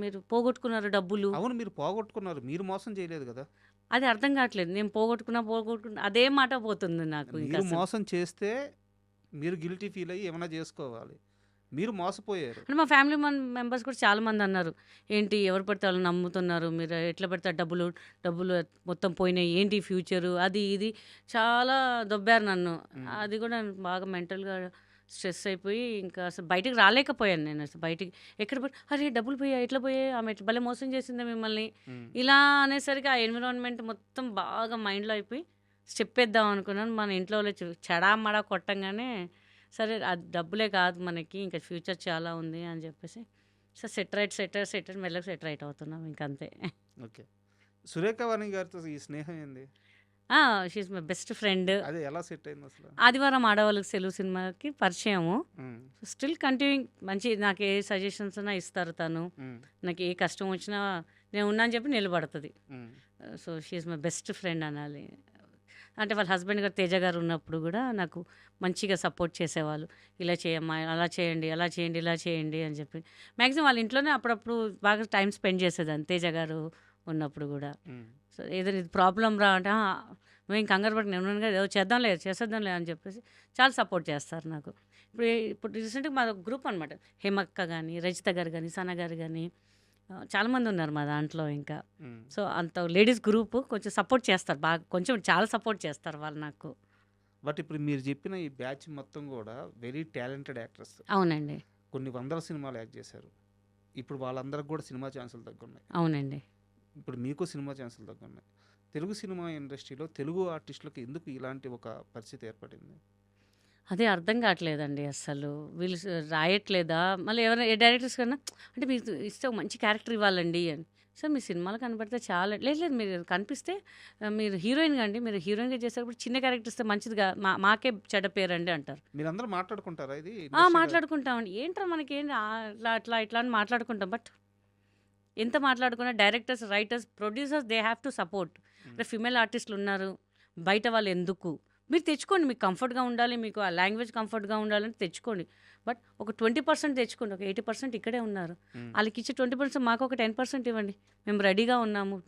మీరు పోగొట్టుకున్నారు డబ్బులు? అవును, మీరు పోగొట్టుకున్నారు, మీరు మోసం చేయలేదు కదా. అది అర్థం కావట్లేదు. నేను పోగొట్టుకున్నా అదే మాట పోతుంది నాకు. మీరు మోసం చేస్తే మీరు గిల్టీ ఫీల్ అయ్యి ఏమైనా చేసుకోవాలి, మీరు మోసపోయారు. అంటే మా ఫ్యామిలీ మెంబర్స్ కూడా చాలా మంది అన్నారు, ఏంటి ఎవరు పడితే వాళ్ళు నమ్ముతున్నారు, మీరు ఎట్లా పెడితే డబ్బులు మొత్తం పోయినాయి, ఏంటి ఫ్యూచరు, అది ఇది చాలా దొబ్బారు నన్ను. అది కూడా బాగా మెంటల్గా స్ట్రెస్ అయిపోయి ఇంకా అసలు బయటికి రాలేకపోయాను. నేను అసలు బయటికి ఎక్కడ అరే డబ్బులు పోయా, ఎట్లా పోయాయి, ఆమె భలే మోసం చేసిందా మిమ్మల్ని, ఇలా అనేసరికి ఆ ఎన్విరాన్మెంట్ మొత్తం బాగా మైండ్లో అయిపోయి స్టెప్ వేద్దాం అనుకున్నాను. మన ఇంట్లో చెడామడా కొట్టంగానే సరే అది డబ్బులే కాదు మనకి, ఇంకా ఫ్యూచర్ చాలా ఉంది అని చెప్పేసి సో సెట్ రైట్ మెల్లగా సెట్ రైట్ అవుతున్నాం ఇంకంతే. ఓకే. సురేఖ వాణి గారితో ఈ స్నేహం ఏంది? She's my best friend. అది ఎలా సెట్ అయింది అసలు? ఆదివారం ఆడవాళ్ళకి సెలవు సినిమాకి పరిచయము. Still continuing. మంచి నాకు ఏ సజెషన్స్ అయినా ఇస్తారు తను. నాకు ఏ కష్టం వచ్చినా నేను ఉన్నా అని చెప్పి నిలబడుతుంది. So she's my best friend అనాలి. అంటే వాళ్ళ హస్బెండ్ గారు తేజ గారు ఉన్నప్పుడు కూడా నాకు మంచిగా సపోర్ట్ చేసేవాళ్ళు. ఇలా చేయమ్మా, అలా చేయండి, అలా చేయండి, ఇలా చేయండి అని చెప్పి. మ్యాక్సిమం వాళ్ళ ఇంట్లోనే అప్పుడప్పుడు బాగా టైం స్పెండ్ చేసేదాన్ని తేజ గారు ఉన్నప్పుడు కూడా. సో ఏదైనా ఇది ప్రాబ్లం రా అంటే మేము కంగారు పడి నేను కదా ఏదో చేసేద్దాంలే అని చెప్పేసి చాలా సపోర్ట్ చేస్తారు నాకు. ఇప్పుడు రీసెంట్గా మాది ఒక గ్రూప్ అనమాట. హేమక్క కానీ, రజిత గారు కానీ, సన గారు కానీ చాలామంది ఉన్నారు మా దాంట్లో. ఇంకా సో అంత లేడీస్ గ్రూప్ కొంచెం సపోర్ట్ చేస్తారు, బాగా కొంచెం చాలా సపోర్ట్ చేస్తారు వాళ్ళు నాకు. బట్ ఇప్పుడు మీరు చెప్పిన ఈ బ్యాచ్ మొత్తం కూడా వెరీ టాలెంటెడ్ యాక్టర్స్. అవునండి, కొన్ని 100 సినిమాలు యాక్ట్ చేశారు. ఇప్పుడు వాళ్ళందరికి కూడా సినిమా ఛాన్సులు తగ్గున్నాయి. అవునండి, ఇప్పుడు మీకు సినిమా ఛాన్సులు తగ్గున్నాయి. తెలుగు సినిమా ఇండస్ట్రీలో తెలుగు ఆర్టిస్టులకు ఎందుకు ఇలాంటి ఒక పరిస్థితి ఏర్పడింది? అదే అర్థం కావట్లేదండి అస్సలు. వీళ్ళు రాయట్లేదా? మళ్ళీ ఎవరైనా ఏ డైరెక్టర్స్ కన్నా అంటే మీకు ఇస్తే ఒక మంచి క్యారెక్టర్ ఇవ్వాలండి అని. సార్ మీ సినిమాలో కనపడితే చాలా లేదు లేదు మీరు కనిపిస్తే మీరు హీరోయిన్‌గా అండి. మీరు హీరోయిన్‌గా చేసేటప్పుడు చిన్న క్యారెక్టర్ ఇస్తే మంచిదిగా మాకే చెడ్డ పేరండి అంటారు. మీరందరూ మాట్లాడుకుంటారా ఇది ఇండస్ట్రీలో? మాట్లాడుకుంటామండి. ఏంట్రా మనకేంటి అట్లా, అట్లా, ఇట్లా అని మాట్లాడుకుంటాం. బట్ ఎంత మాట్లాడుకున్నా directors, writers, producers they have to support. అంటే ఫిమేల్ ఆర్టిస్టులు ఉన్నారు. బయట వాళ్ళు ఎందుకు? మీరు తెచ్చుకోండి. మీకు కంఫర్ట్‌గా ఉండాలి. మీకు ఆ లాంగ్వేజ్ కంఫర్ట్‌గా ఉండాలంటే తెచ్చుకోండి. బట్ ఒక 20% తెచ్చుకోండి. ఒక 80% ఇక్కడే ఉన్నారు. హ్మ్. ఆళ్ళకిచ్చే 20% మాకు ఒక 10% ఇవ్వండి. మేము రెడీగా ఉన్నాము.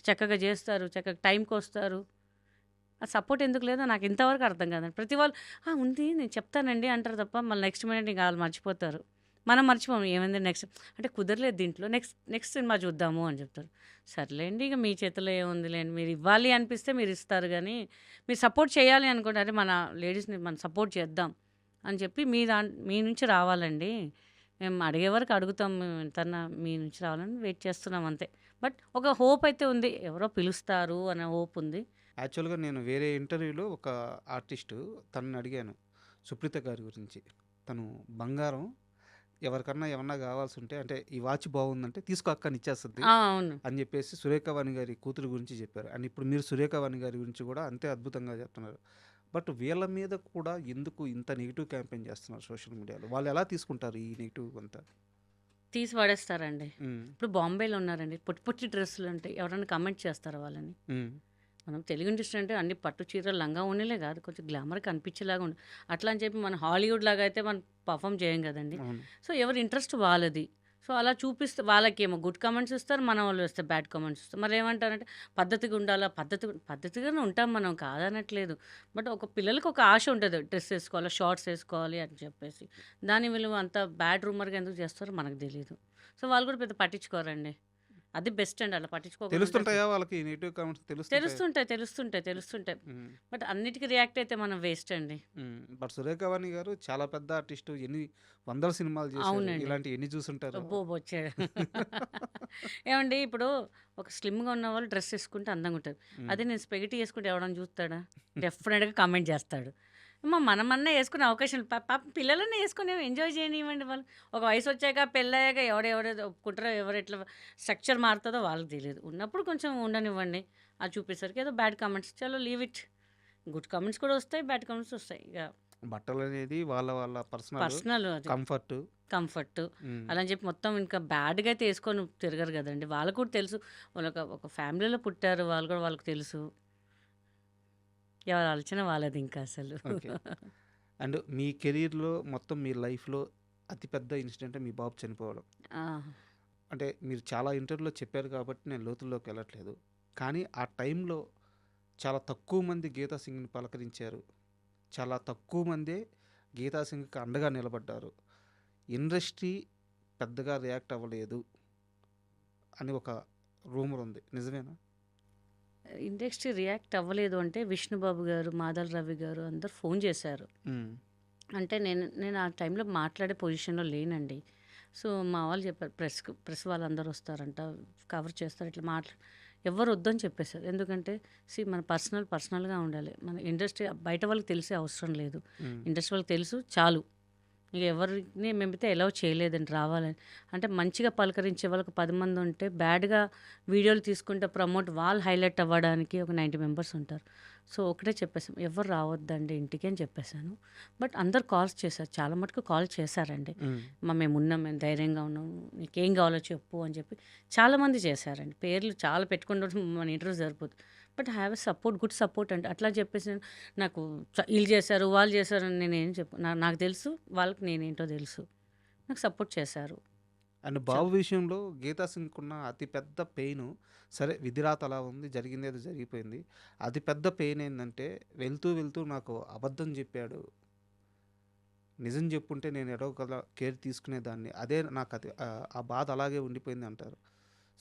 చక్కగా చేస్తారు. చక్కగా టైంకొస్తారు. ఆ సపోర్ట్ ఎందుకు లేదో నాకు ఇంతవరకు అర్థం కాదండి. ప్రతి వాళ్ళు ఉంది నేను చెప్తానండి అంటారు తప్ప మళ్ళీ నెక్స్ట్ మినిట్ ఇంక ఆళ్ళు మర్చిపోతారు. మనం మర్చిపోము. ఏమైంది నెక్స్ట్ అంటే కుదరలేదు దీంట్లో నెక్స్ట్ సినిమా చూద్దాము అని చెప్తారు. సర్లేండి ఇక మీ చేతిలో ఏముందిలేండి. మీరు ఇవ్వాలి అనిపిస్తే మీరు ఇస్తారు గానీ, మీరు సపోర్ట్ చేయాలి అనుకుంటే అరే మన లేడీస్‌ని మనం సపోర్ట్ చేద్దాం అని చెప్పి మీ నుంచి రావాలండి. మేము అడిగే వరకు అడుగుతాం. మేము ఎంతన్నా మీ నుంచి రావాలని వెయిట్ చేస్తున్నాం అంతే. బట్ ఒక హోప్ అయితే ఉంది. ఎవరో పిలుస్తారు అనే హోప్ ఉంది. యాక్చువల్‌గా నేను వేరే ఇంటర్వ్యూలో ఒక ఆర్టిస్టు తనని అడిగాను. సుప్రీత గారి గురించి. తను బంగారం ఎవరికన్నా ఏమన్నా కావాల్సుంటే అంటే ఈ వాచ్ బాగుందంటే తీసుకో అక్క అని ఇచ్చేస్తది అవును. అని చెప్పేసి సురేఖ వాణి గారి కూతురు గురించి చెప్పారు. అండ్ ఇప్పుడు మీరు సురేఖ వాణి గారి గురించి కూడా అంతే అద్భుతంగా చెప్తున్నారు. బట్ వీళ్ళ మీద కూడా ఎందుకు ఇంత నెగెటివ్ క్యాంపెయిన్ చేస్తున్నారు సోషల్ మీడియాలో? వాళ్ళు ఎలా తీసుకుంటారు ఈ నెగెటివ్ అంతా? తీసి పడేస్తారండి. హ్మ్. ఇప్పుడు బాంబేలో ఉన్నారండి. పొట్టి పొట్టి డ్రెస్సులు ఉంటాయి. ఎవరైనా కామెంట్ చేస్తారా వాళ్ళని? హ్మ్. మనం తెలుగు ఇండస్ట్రీ అంటే అన్ని పట్టు చీరలు, లంగా ఓణీలే కాదు. కొంచెం గ్లామర్ కనిపించేలాగా ఉండాలి. అట్లా అని చెప్పి మనం హాలీవుడ్ లాగా అయితే మనం పర్ఫామ్ చేయం కదండీ. అవును. సో, ఎవరి ఇంట్రెస్ట్ వాళ్ళది. సో, అలా చూపిస్తే వాళ్ళకేమో గుడ్ కామెంట్స్ ఇస్తారు. మన వాళ్ళు వస్తే బ్యాడ్ కామెంట్స్ ఇస్తారు. మరేమంటారంటే పద్ధతిగా ఉండాలా? పద్ధతిగానే ఉంటాం మనం కాదనట్లేదు. బట్ ఒక పిల్లలకి ఒక ఆశ ఉంటది. డ్రెస్ ఏసుకోవాలి, షార్ట్స్ ఏసుకోవాలి అని చెప్పేసి. దాన్ని వీళ్ళు అంత బ్యాడ్ రూమర్‌గా ఎందుకు చేస్తారో మనకు తెలీదు. సో, వాళ్ళు కూడా పెద్ద పట్టించుకోరండి. అది బెస్ట్ అండి. అలా పట్టించుకోకుండా ఉంటే తెలుస్తుంటాయా వాళ్ళకి నెగెటివ్ కామెంట్స్ తెలుస్తుంటాయా? తెలుస్తుంటాయి. హ్మ్. బట్ అన్నిటికి రియాక్ట్ అయితే మనం వేస్ట్ అండి. హ్మ్. బట్ సురేఖ వాణి గారు చాలా పెద్ద ఆర్టిస్టు. ఎన్ని వందల సినిమాలు చేశారు. అవునండి. ఇలాంటివి ఎన్ని చూసుంటారు? అబ్బో! బొచ్చెడు. ఏవండి ఇప్పుడు ఒక స్లిమ్‌గా ఉన్నవాళ్ళు డ్రెస్ ఏసుకుంటే అందంగా ఉంటారు. హ్మ్. అదే నేను స్పెగటీ ఏసుకుంటే ఎవడన్నా చూస్తాడా? డెఫినెట్‌గా కామెంట్ చేస్తాడు. మనమన్నా ఏసుకునే అవకాశం పాపం పిల్లలన్నా ఏసుకొని ఎంజాయ్ చేయనివ్వండి వాళ్ళు. ఒక వయసొచ్చాక పెళ్ళయ్యాక ఎవడెవడో ఒప్పుకుంటారో ఎవరు ఎట్లా స్ట్రక్చర్ మారుతదో వాళ్ళకి తెలీదు. ఉన్నప్పుడు కొంచెం ఉండనివ్వండి. అది చూపేసరికి ఏదో బ్యాడ్ కామెంట్స్ చలో లీవ్ ఇట్. గుడ్ కామెంట్స్ కూడా వస్తాయి. బ్యాడ్ కామెంట్స్ వస్తాయి. ఇక బట్టలనేది వాళ్ళ వాళ్ళ పర్సనల్ అది. కంఫర్ట్. కంఫర్ట్. హ్మ్. అలా అని చెప్పి మొత్తం ఇంకా బ్యాడ్‌గా అయితే ఏసుకొని తిరగరు గదండీ. వాళ్ళకి కూడా తెలుసు. ఒక ఫ్యామిలీలో పుట్టారు. వాళ్ళు కూడా వాళ్ళకి తెలుసు. ఎవరి ఆలోచన వాళ్ళది ఇంకా అసలు. ఓకే. అండ్ మీ కెరియర్‌లో మొత్తం మీ లైఫ్‌లో అతిపెద్ద ఇన్సిడెంట్ మీ బాబు చనిపోవడం. ఆ! అంటే మీరు చాలా ఇంటర్వ్యూలో చెప్పారు కాబట్టి నేను లోతుల్లోకి వెళ్ళట్లేదు. కానీ ఆ టైంలో చాలా తక్కువ మంది గీతా సింగ్‌ని పలకరించారు. చాలా తక్కువ మందే గీతా సింగ్‌కి అండగా నిలబడ్డారు. ఇండస్ట్రీ పెద్దగా రియాక్ట్ అవ్వలేదు అని ఒక రూమర్ ఉంది. నిజమేనా? ఇండస్ట్రీ రియాక్ట్ అవ్వలేదు అంటే విష్ణుబాబు గారు, మాదల రవి గారు అందరూ ఫోన్ చేశారు. హ్మ్. అంటే నేను ఆ టైంలో మాట్లాడే పొజిషన్‌లో లేనండి. సో, మా వాళ్ళు చెప్పారు ప్రెస్ వాళ్ళందరూ వస్తారంట. కవర్ చేస్తారు. ఇట్లా ఎవ్వరు వద్దని చెప్పేసారు. ఎందుకంటే మన పర్సనల్‌గా ఉండాలి. మన ఇండస్ట్రీ బయట వాళ్ళకి తెలిసే అవసరం లేదు. హ్మ్. ఇండస్ట్రీ వాళ్ళకి తెలుసు చాలు. ఇక ఎవరిని మేమైతే అలౌ చేయలేదండి రావాలని. అంటే మంచిగా పలకరించే వాళ్ళకి 10 మంది ఉంటే, బ్యాడ్‌గా వీడియోలు తీసుకుంటే వాళ్ళు హైలైట్ అవ్వడానికి ఒక 90 మెంబర్స్ ఉంటారు. సో, ఒకటే చెప్పేసాం. ఎవరు రావద్దండి ఇంటికి అని చెప్పేసాను. బట్ అందరూ కాల్స్ చేశారు. చాలా మటుకు కాల్ చేశారండి. హ్మ్. మేమున్నాం, మేము ధైర్యంగా ఉన్నాము. నీకేం కావాలో చెప్పు అని చెప్పి చాలామంది చేశారండి. పేర్లు చాలా పెట్టుకుంటే మన ఇంటర్వ్యూ సరిపోదు. But have a support, good support అండి. అట్లా చెప్పేసి నాకు ఈళ్ళు చేశారు, వాళ్ళు చేశారు అని నేనేం నాకు తెలుసు. వాళ్ళకి నేనేంటో తెలుసు. నాకు సపోర్ట్ చేశారు. అండ్ బాబు విషయంలో గీతా సింగ్‌కున్న అతి పెద్ద పెయిను సరే విధిరాత అలా ఉంది. జరిగిందేదో జరిగిపోయింది. అతి పెద్ద పెయిన్ ఏందంటే వెళ్తూ నాకు అబద్ధం చెప్పాడు. నిజం చెప్పుంటే నేను ఎటో ఒకలా కేర్ తీసుకునేదాన్ని. అదే నాకు ఆ బాధ అలాగే ఉండిపోయింది అంటారు.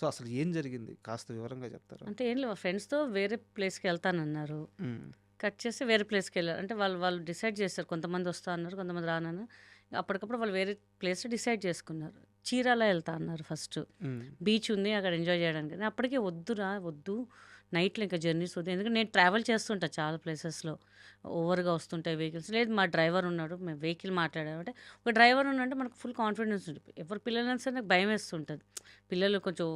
సో, అసలు ఏం జరిగింది? కాస్త వివరంగా చెప్తారా? అంటే ఏం లేదు ఫ్రెండ్స్‌తో వేరే ప్లేస్‌కి వెళ్తానన్నారు. హ్మ్. కట్ చేసి వేరే ప్లేస్‌కెళ్లారు. అంటే వాళ్ళు డిసైడ్ చేశారు. కొంతమంది వస్తా అన్నారు, కొంతమంది రానన్నారు. అప్పటికప్పుడు వాళ్ళు వేరే ప్లేస్ డిసైడ్ చేసుకున్నారు. చీరాల ఎళ్తా అన్నారు ఫస్ట్. హ్మ్. బీచ్ ఉంది అక్కడ ఎంజాయ్ చేయడానికి. నేను అప్పటికే వద్దురా వద్దు. నైట్‌లో ఇంకా జర్నీస్ వద్దు. ఎందుకంటే నేను ట్రావెల్ చేస్తుంటా చాలా ప్లేసెస్‌లో. ఓవర్‌గా వస్తుంటాయి వెహికల్స్. లేదు మా డ్రైవర్ ఉన్నాడు. మేము వెహికల్ మాట్లాడామంటే ఒక డ్రైవర్ ఉన్నాడంటే మనకు ఫుల్ కాన్ఫిడెన్స్ ఉంటుంది. ఎవరి పిల్లలైనా సరే నాకు భయమేస్తుంటది. పిల్లలు కొంచెం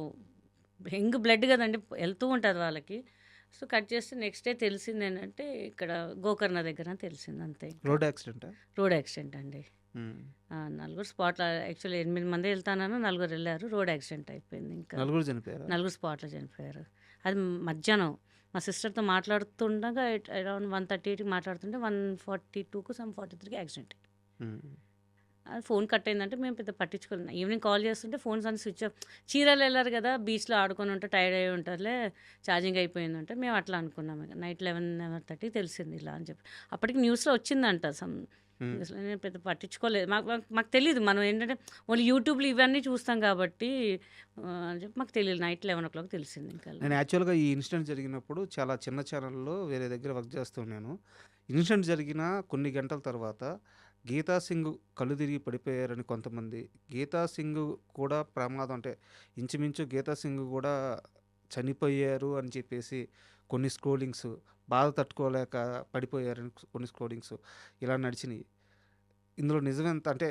యంగ్ బ్లడ్ కదండీ! వెళ్తూ ఉంటది వాళ్ళకి. సో, కట్ చేస్తే నెక్స్ట్ డే తెలిసిందేంటంటే ఇక్కడ గోకర్ణ దగ్గర అని తెలిసింది అంతే. రోడ్ యాక్సిడెంటా? రోడ్ యాక్సిడెంట్ అండి. హ్మ్. నలుగురు స్పాట్‌లో యాక్చువల్లీ 8 మందే వెళ్తానను నలుగురు ఎళ్లారు. రోడ్ యాక్సిడెంట్ అయిపోయింది ఇంకా. నలుగురు చనిపోయారా? నలుగురు స్పాట్‌లో చనిపోయారు. అది మధ్యాహ్నం మా సిస్టర్‌తో మాట్లాడుతుండగా అరౌండ్ 1:38కి మాట్లాడుతుంటే 1:42కో 43కి యాక్సిడెంట్. హ్మ్. అది ఫోన్ కట్ అయిందంటే మేము పెద్ద పట్టించుకోలేదు. ఈవినింగ్ కాల్ చేస్తుంటే ఫోన్స్ అన్ని స్విచ్ ఆఫ్. చీరాలు వెళ్ళారు కదా! బీచ్‌లో ఆడుకొని ఉంటే టైర్డ్ అయ్యి ఉంటారులే ఛార్జింగ్ అయిపోయిందంటే మేము అట్లా అనుకున్నాం ఇక. నైట్ 11:30కి తెలిసింది ఇలా అని చెప్పి. అప్పటికి న్యూస్‌లో వచ్చిందంట హ్మ్. అసలు నేను పెద్ద పట్టించుకోలేదు. మాకు మాకు మాకు తెలీదు. మనం ఏంటంటే ఓన్లీ యూట్యూబ్‌లో ఇవన్నీ చూస్తాం కాబట్టి అని చెప్పి మాకు తెలియదు. నైట్ 11:00 తెలిసింది ఇంకా. నేను యాక్చువల్‌గా ఈ ఇన్సిడెంట్ జరిగినప్పుడు చాలా చిన్న ఛానెల్‌లో వేరే దగ్గర వర్క్ చేస్తున్నాను. ఇన్సిడెంట్ జరిగిన కొన్ని గంటల తర్వాత గీతా సింగ్ కళ్ళు తిరిగి పడిపోయారని కొంతమంది, గీతా సింగ్ కూడా ప్రమాదం అంటే ఇంచుమించు గీతా సింగ్ కూడా చనిపోయారు అని చెప్పేసి కొన్ని స్క్రోలింగ్స్, బాధ తట్టుకోలేక పడిపోయారని కొన్ని స్క్రోలింగ్స్ ఇలా నడిచినాయి. ఇందులో నిజమెంత? అంటే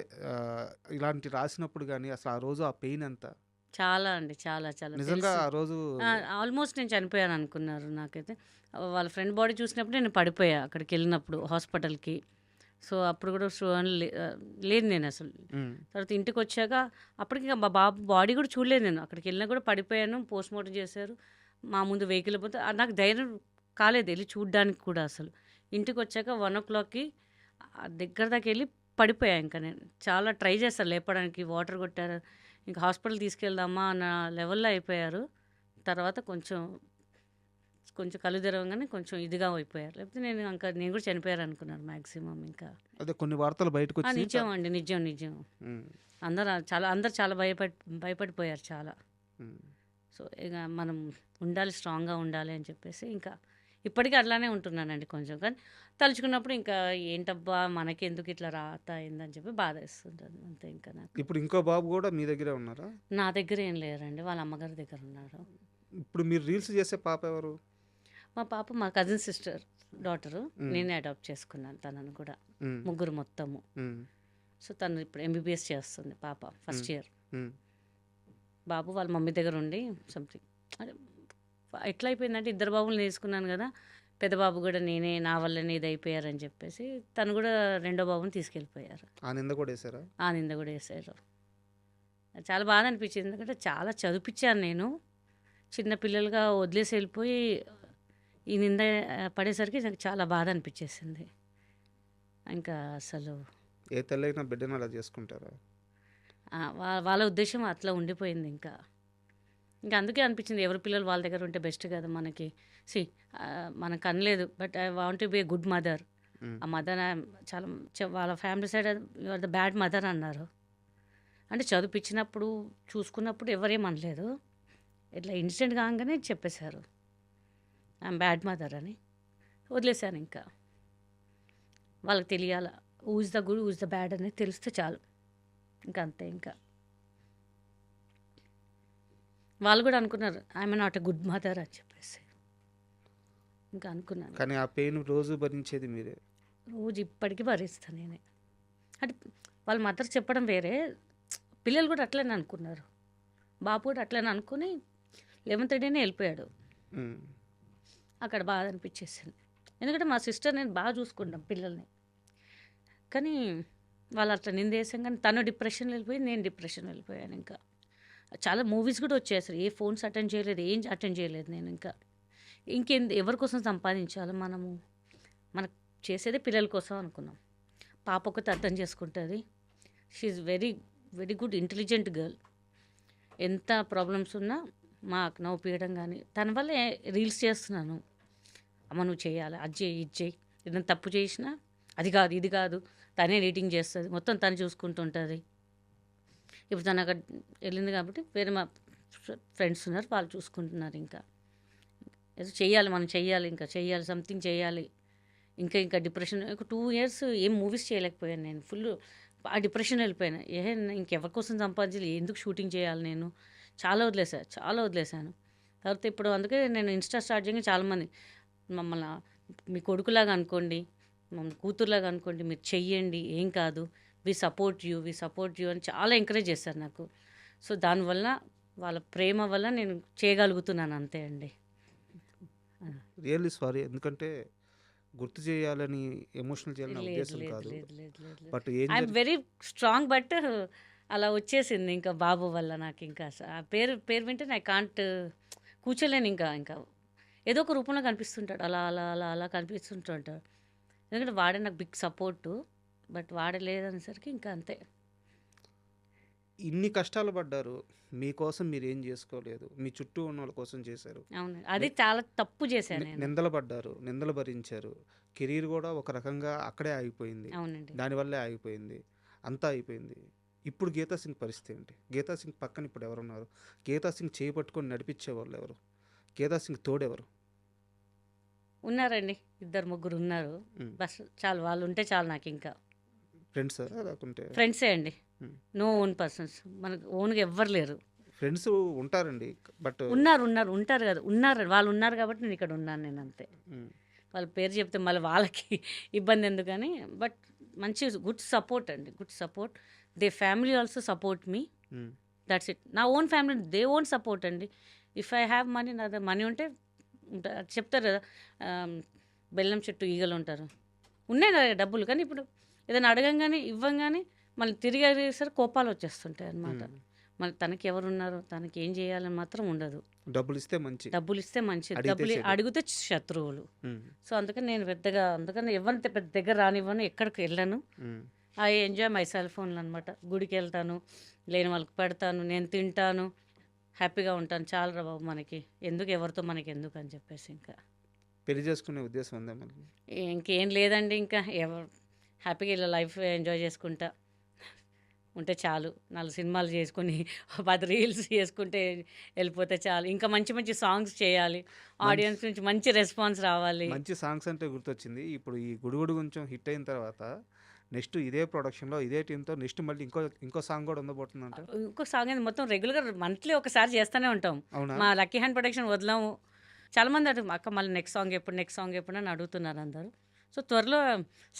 ఇలాంటి రాసినప్పుడు గానీ అసలు ఆ రోజు ఆ పెయిన్ ఎంత? చాలా అండి. చాలా చాలా నిజంగా తెలుసు. ఆ రోజు ఆల్మోస్ట్ నేను చనిపోయాను అనుకున్నారు నాకైతే. వాళ్ళ ఫ్రెండ్ బాడీ చూసినప్పుడు నేను పడిపోయా అక్కడికెళ్ళినప్పుడు హాస్పిటల్‌కి. సో, అప్పుడు కూడా లేదు నేనసలు. హ్మ్. తర్వాత ఇంటికొచ్చాక అప్పటికి ఇక మా బాబు బాడీ కూడా చూడలేదు నేను. అక్కడికెళ్ళినా కూడా పడిపోయాను. పోస్ట్‌మార్టం చేశారు. మా ముందు వెహికల్ పోతే నాకు ధైర్యం కాలేదు ఎళ్లి చూడ్డానికి కూడా అసలు. ఇంటికొచ్చాక 1:00కి దగ్గర దాకా ఎళ్లి పడిపోయా ఇంక నేను. చాలా ట్రై చేశారు లేపడానికి. వాటర్ కొట్టారు. ఇంక హాస్పిటల్‌కి తీసుకెళ్దామా అన్న లెవెల్‌లో అయిపోయారు. తర్వాత కొంచెం కళ్ళు తెరవంగానే కొంచెం ఇదిగా అయిపోయారు. లేకపోతే నేను కూడా చనిపోయారనుకున్నాను మాక్సిమం ఇంకా. అదే కొన్ని వార్తలు బయటకొచ్చినాయి. నిజం అండి. నిజం. హ్మ్. అందరూ చాలా భయపడిపోయారు చాలా. హ్మ్. సో, ఇక మనం ఉండాలి, స్ట్రాంగ్‌గా ఉండాలి అని చెప్పేసి ఇంకా ఇప్పటికీ అట్లానే ఉంటున్నానండి కొంచెం. కానీ తలుచుకున్నప్పుడు ఇంకా ఏంటబ్బా! మనకెందుకు ఇట్లా రాత అయిందని చెప్పి బాధేస్తుంటది అంతే ఇంకా నాకు. ఇప్పుడు ఇంకో బాబు గూడా మీ దగ్గరే ఉన్నారా? నా దగ్గర ఏం లేరండి. వాళ్ళ అమ్మగారి దగ్గర ఉన్నారు. ఇప్పుడు మీరు రీల్స్ చేసే పాప ఎవరు? మా పాప మా కజిన్ సిస్టర్ డాటరు. హ్మ్. నేనే అడాప్ట్ చేసుకున్నాను తనని కూడా. హ్మ్. ముగ్గురు మొత్తము. హ్మ్. సో, తను ఇప్పుడు ఎంబీబీఎస్ చేస్తుంది పాప ఫస్ట్ హ్మ్. ఇయర్. హ్మ్. బాబు వాళ్ళ మమ్మీ దగ్గర ఉండి సంథింగ్ అదే ఎట్లా అయిపోయిందంటే ఇద్దరు బాబుల్ని తీసుకున్నాను కదా! పెద్ద బాబు కూడా నా వల్లనే ఇది అయిపోయారని చెప్పేసి తను కూడా రెండో బాబుని తీసుకెళ్ళిపోయారు. ఆ నింద కూడా వేసారా? ఆ నింద కూడా వేశారు. చాలా బాధ అనిపించింది. ఎందుకంటే చాలా చదివిపించాను నేను. చిన్న పిల్లలుగా వదిలేసి వెళ్ళిపోయి ఈ నింద పడేసరికి నాకు చాలా బాధ అనిపించేసింది. ఇంకా అసలు ఏ తల్లైనా బిడ్డను అలా చేసుకుంటారా? వాళ్ళ ఉద్దేశం అట్లా ఉండిపోయింది ఇంకా. ఇంకా అందుకే అనిపించింది ఎవరి పిల్లలు వాళ్ళ దగ్గర ఉంటే బెస్ట్ కదా మనకి. మనకు అనలేదు but I want to be a good mother. Hmm. ఆ మదర్ చాలా వాళ్ళ family side you are the bad mother అన్నారు. అంటే చదివిపించినప్పుడు చూసుకున్నప్పుడు ఎవరేమనలేదు. ఇట్లా ఇన్సిడెంట్ కాగానే చెప్పేశారు ఐఎమ్ బ్యాడ్ మదర్ అని. వదిలేశాను ఇంకా. వాళ్ళకి తెలియాల who is the good who is the bad అనేది తెలిస్తే చాలు ఇంకా అంతే ఇంకా. వాళ్ళు కూడా అనుకున్నారు I'm not a good mother అని చెప్పేసి ఇంకా అనుకున్నాను. కానీ ఆ పెయిన్ రోజు భరించేది మీరే. రోజు ఇప్పటికీ భరిస్తాను నేనే. అంటే వాళ్ళ మదర్ చెప్పడం వేరే, పిల్లలు కూడా అట్లనే అనుకున్నారు. బాబు కూడా అట్లనే అనుకుని 11th డేనే వెళ్ళిపోయాడు. హ్మ్. అక్కడ బాధ అనిపించేసింది. ఎందుకంటే మా సిస్టర్ నేను బాగా చూసుకుంటాం పిల్లల్ని. కానీ వాళ్ళు అట్లా నిందేశాం కానీ తను డిప్రెషన్లో వెళ్ళిపోయి నేను డిప్రెషన్లో వెళ్ళిపోయాను ఇంకా. చాలా మూవీస్ కూడా వచ్చాయి అసలు. ఏ ఫోన్స్ అటెండ్ చేయలేదు, ఏం అటెండ్ చేయలేదు నేను ఇంకా. ఎవరి కోసం సంపాదించాలి మనము? మనకు చేసేదే పిల్లల కోసం అనుకున్నాం. పాప ఒకటి అర్థం చేసుకుంటుంది. She is very very good intelligent girl. ఎంత ప్రాబ్లమ్స్ ఉన్నా మాకు నవ్వుపీయడం కానీ తన వల్లే రీల్స్ చేస్తున్నాను. అమ్మ నువ్వు చేయాలి, అది చేయి ఇది చేయి, ఏదైనా తప్పు చేసినా అది కాదు ఇది కాదు తనే ఎడిటింగ్ చేస్తుంది, మొత్తం తను చూసుకుంటుంటుంది. ఇప్పుడు తను అక్కడ వెళ్ళింది కాబట్టి వేరే మా ఫ్రెండ్స్ ఉన్నారు, వాళ్ళు చూసుకుంటున్నారు. ఇంకా ఏదో చెయ్యాలి, మనం చెయ్యాలి, ఇంకా చెయ్యాలి, సంథింగ్ చేయాలి. ఇంకా డిప్రెషన్. ఒక 2 years ఏం మూవీస్ చేయలేకపోయాను నేను. ఫుల్ ఆ డిప్రెషన్ వెళ్ళిపోయాను. ఇంకెవరి కోసం సంపాదించాలి, ఎందుకు షూటింగ్ చేయాలి నేను? చాలా వదిలేశాను. తర్వాత ఇప్పుడు అందుకే నేను ఇన్స్టా స్టార్ట్ చేయగా చాలామంది మమ్మల్ని మీ కొడుకులాగా అనుకోండి, మమ్మల్ని కూతురులాగా అనుకోండి, మీరు చెయ్యండి, ఏం కాదు, వి సపోర్ట్ యూ అని చాలా ఎంకరేజ్ చేశారు నాకు. సో దానివల్ల వాళ్ళ ప్రేమ వల్ల నేను చేయగలుగుతున్నాను అంతే అండి. రియల్లీ సారీ, ఎందుకంటే గుర్తు చేయాలని ఎమోషనల్ చేయాలని నా లేదు ఉద్దేశం లేదు కాదు. లేదు లేదు లేదు లేదు. బట్ ఏం ఐఎమ్ వెరీ స్ట్రాంగ్, బట్ అలా వచ్చేసింది ఇంకా బాబు వల్ల నాకు. ఇంకా ఆ పేరు పేరు వింటే ఐ కాంట్ కూర్చోలేను. ఇంకా ఏదో ఒక రూపంలో కనిపిస్తుంటాడు, అలా అలా అలా అలా కనిపిస్తుంటాడు. ఎందుకంటే వాడే నాకు బిగ్ సపోర్టు, బట్ వాడే లేదనేసరికి ఇంకా అంతే. ఇన్ని కష్టాలు పడ్డారు, మీకోసం మీరు ఏం చేసుకోలేదు, మీ చుట్టూ ఉన్న వాళ్ళ కోసం చేశారు. అవును, అది చాలా తప్పు చేశాను నేను. నిందలు పడ్డారు, నిందలు భరించారు, కెరీర్ కూడా ఒక రకంగా అక్కడే ఆగిపోయింది, అవునండి. దానివల్లే ఆగిపోయింది, అంతా అయిపోయింది. ఇప్పుడు గీతా సింగ్ పరిస్థితి ఏంటి? గీతా సింగ్ పక్కన ఇప్పుడు ఎవరున్నారు? గీతా సింగ్ చేపట్టుకొని నడిపించే వాళ్ళు ఎవరు? గీతా సింగ్ తోడెవరు? ఉన్నారండి, 2-3 ఉన్నారు. మ్. బస్ చాలు, వాళ్ళు ఉంటే చాలు నాకు. ఇంకా ఫ్రెండ్స్ లేకుంటే ఫ్రెండ్సే అండి, మ్. No own persons. మనకు ఓన్గా ఎవ్వరు లేరు. ఫ్రెండ్స్ ఉంటారండి, బట్ ఉంటారు కదా, వాళ్ళు ఉన్నారు కాబట్టి నేను ఇక్కడ ఉన్నాను, నేను అంతే. వాళ్ళ పేరు చెప్తే మళ్ళీ వాళ్ళకి ఇబ్బంది ఎందుకని. బట్ మంచి గుడ్ సపోర్ట్ అండి, good support. They family also support me, that's it. నా own family they own support అండి. ఇఫ్ ఐ హ్యావ్ మనీ, నా దగ్గర మనీ ఉంటే చెప్తారు కదా, బెల్లం చెట్టు ఈగలు ఉంటారు. ఉన్నాయి నా దగ్గర డబ్బులు, కానీ ఇప్పుడు ఏదైనా అడగంగానే ఇవ్వంగానే మళ్ళీ తిరిగి అడిగేసరికి కోపాలు వచ్చేస్తుంటాయి అన్నమాట. మళ్ళీ తనకి ఎవరున్నారు, తనకి ఏం చేయాలని మాత్రం ఉండదు. డబ్బులు ఇస్తే మంచి, డబ్బులు ఇస్తే మంచిది, అడిగితే డబ్బులు చెడు. అడిగితే శత్రువులు. సో అందుకని నేను పెద్దగా, అందుకని ఎవరిని పెద్ద దగ్గర రానివ్వను, ఎక్కడికి వెళ్ళను. ఐ ఎంజాయ్ మై సెల్ ఫోన్లు అనమాట. గుడికి వెళ్తాను, లేని వాళ్ళకి పెడతాను, నేను తింటాను, హ్యాపీగా ఉంటాను. చాలా రా బాబు మనకి ఎందుకు, ఎవరితో మనకి ఎందుకు అని చెప్పేసి ఇంకా పెళ్లి చేసుకునే ఉద్దేశం ఉందా మళ్ళీ? ఇంకేం లేదండి. ఇంకా ఎవరు హ్యాపీగా ఇలా లైఫ్ ఎంజాయ్ చేసుకుంటా ఉంటే చాలు. 4 సినిమాలు చేసుకుని 10 రీల్స్ చేసుకుంటే వెళ్ళిపోతే చాలు. ఇంకా మంచి మంచి సాంగ్స్ చేయాలి, ఆడియన్స్ నుంచి మంచి రెస్పాన్స్ రావాలి. మంచి సాంగ్స్ అంటే గుర్తొచ్చింది. ఇప్పుడు ఈ గుడుగుడు కొంచెం హిట్ అయిన తర్వాత నెక్స్ట్ ఇదే ప్రొడక్షన్లో ఇదే టీంతో నెక్స్ట్ మళ్ళీ ఇంకో సాంగ్ కూడా ఉండబోతుందంట. ఇంకో సాంగ్ అనేది మొత్తం రెగ్యులర్గా మంత్లీ ఒకసారి చేస్తూనే ఉంటాం. అవునా? మా లక్కీ హ్యాండ్ ప్రొడక్షన్ వదలము. చాలామంది అడుగు అక్క మళ్ళీ నెక్స్ట్ సాంగ్ ఎప్పుడు అని అడుగుతున్నారు అందరూ. సో త్వరలో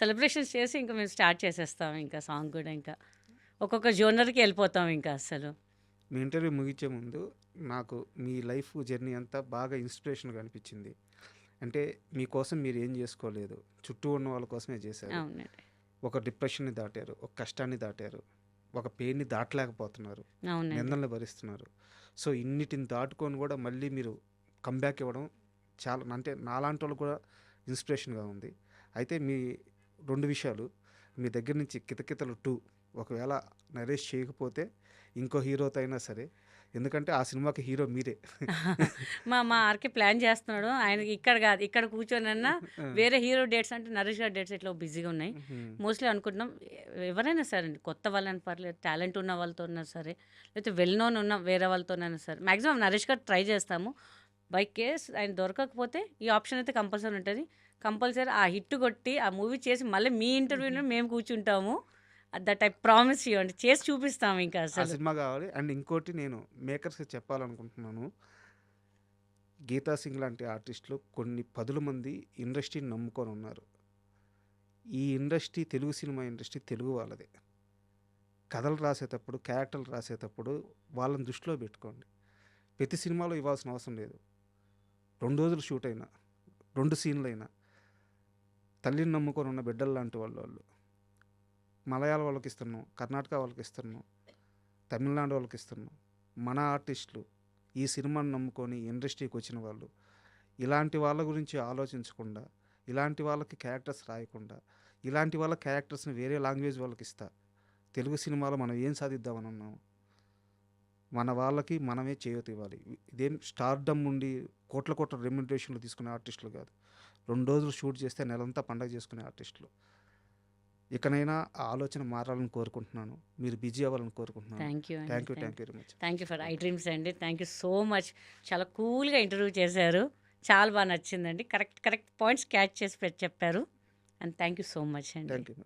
సెలబ్రేషన్స్ చేసి ఇంకా మేము స్టార్ట్ చేసేస్తాం. ఇంకా సాంగ్ కూడా ఇంకా ఒక్కొక్క జోనర్కి వెళ్ళిపోతాం ఇంకా. అసలు మీ ఇంటర్వ్యూ ముగించే ముందు నాకు మీ లైఫ్ జర్నీ అంతా బాగా ఇన్స్పిరేషన్గా అనిపించింది. అంటే మీకోసం మీరు ఏం చేసుకోలేదు, చుట్టూ ఉన్న వాళ్ళ కోసమే చేశారు. అవునండి, ఒక డిప్రెషన్ని దాటారు, ఒక కష్టాన్ని దాటారు, ఒక పెయిన్ని దాటలేకపోతున్నారు, అవునండి. నిందలను భరిస్తున్నారు. సో ఇన్నిటిని దాటుకొని కూడా మళ్ళీ మీరు కంబ్యాక్ ఇవ్వడం చాలా, అంటే నాలాంటి వాళ్ళు కూడా ఇన్స్పిరేషన్గా ఉంది. అయితే మీ 2 విషయాలు, మీ దగ్గర నుంచి కితకితలు 2 ఒకవేళ నరేష్ చేయకపోతే ఇంకో హీరోతో అయినా సరే, ఎందుకంటే ఆ సినిమాకి హీరో మీరే. మా ఆర్కే ప్లాన్ చేస్తున్నాడు. ఆయనకి ఇక్కడ కాదు, ఇక్కడ కూర్చొనన్నా వేరే హీరో డేట్స్ అంటే నరేష్ గారి డేట్స్ ఇట్లా బిజీగా ఉన్నాయి. మోస్ట్లీ అనుకుంటున్నాం ఎవరైనా సరే అండి, కొత్త వాళ్ళని పర్లేదు, టాలెంట్ ఉన్న వాళ్ళతో ఉన్నా సరే, లేకపోతే వెల్ నోన్ ఉన్న వేరే వాళ్ళతోనైనా సరే, మ్యాక్సిమం నరేష్ గారు ట్రై చేస్తాము. బై కేస్ ఆయన దొరకకపోతే ఈ ఆప్షన్ అయితే కంపల్సరీ ఉంటుంది. కంపల్సరీ ఆ హిట్ కొట్టి ఆ మూవీ చేసి మళ్ళీ మీ ఇంటర్వ్యూలో మేము కూర్చుంటాము. దట్ ఐ ప్రామిస్ యూ అండి, చేసి చూపిస్తాము ఇంకా. ఆ అసలు సినిమా కావాలి. అండ్ ఇంకోటి నేను మేకర్స్కి చెప్పాలనుకుంటున్నాను, గీతా సింగ్ లాంటి ఆర్టిస్టులు కొన్ని 10 మంది ఇండస్ట్రీని నమ్ముకొని ఉన్నారు. ఈ industry, Telugu cinema industry Telugu వాళ్ళదే. కథలు రాసేటప్పుడు, క్యారెక్టర్లు రాసేటప్పుడు వాళ్ళని దృష్టిలో పెట్టుకోండి. ప్రతి సినిమాలో ఇవ్వాల్సిన అవసరం లేదు. 2 రోజులు షూట్ అయినా, 2 సీన్లు అయినా, తల్లిని నమ్ముకొని ఉన్న బిడ్డలు లాంటి వాళ్ళు మలయాళ వాళ్ళకి ఇస్తున్నాం, కర్ణాటక వాళ్ళకి ఇస్తున్నాం, తమిళనాడు వాళ్ళకి ఇస్తున్నాం. మన ఆర్టిస్టులు ఈ సినిమాని నమ్ముకొని ఇండస్ట్రీకి వచ్చిన వాళ్ళు, ఇలాంటి వాళ్ళ గురించి ఆలోచించకుండా, ఇలాంటి వాళ్ళకి క్యారెక్టర్స్ రాయకుండా, ఇలాంటి వాళ్ళ క్యారెక్టర్స్ని వేరే లాంగ్వేజ్ వాళ్ళకి ఇస్తా, తెలుగు సినిమాలో మనం ఏం సాధిద్దామని ఉన్నాము, మన వాళ్ళకి మనమే చేయూత ఇవ్వాలి. ఇదేం స్టార్డమ్ ఉండి కోట్ల రెమ్యునరేషన్లు తీసుకునే ఆర్టిస్టులు కాదు. 2 రోజులు షూట్ చేస్తే నెలంతా పండగ చేసుకునే ఆర్టిస్టులు. ఇకనైనా ఆ ఆలోచన మారాలని కోరుకుంటున్నాను. మీరు బిజీ అవ్వాలని కోరుకుంటున్నాను. Thank you thank you very much. Thank you for iDreams అండి. Thank you so much. చాలా కూల్గా ఇంటర్వ్యూ చేశారు, చాలా బాగా నచ్చిందండి. కరెక్ట్ పాయింట్స్ క్యాచ్ చేసి చెప్పారు. And thank you so much అండి. Thank you.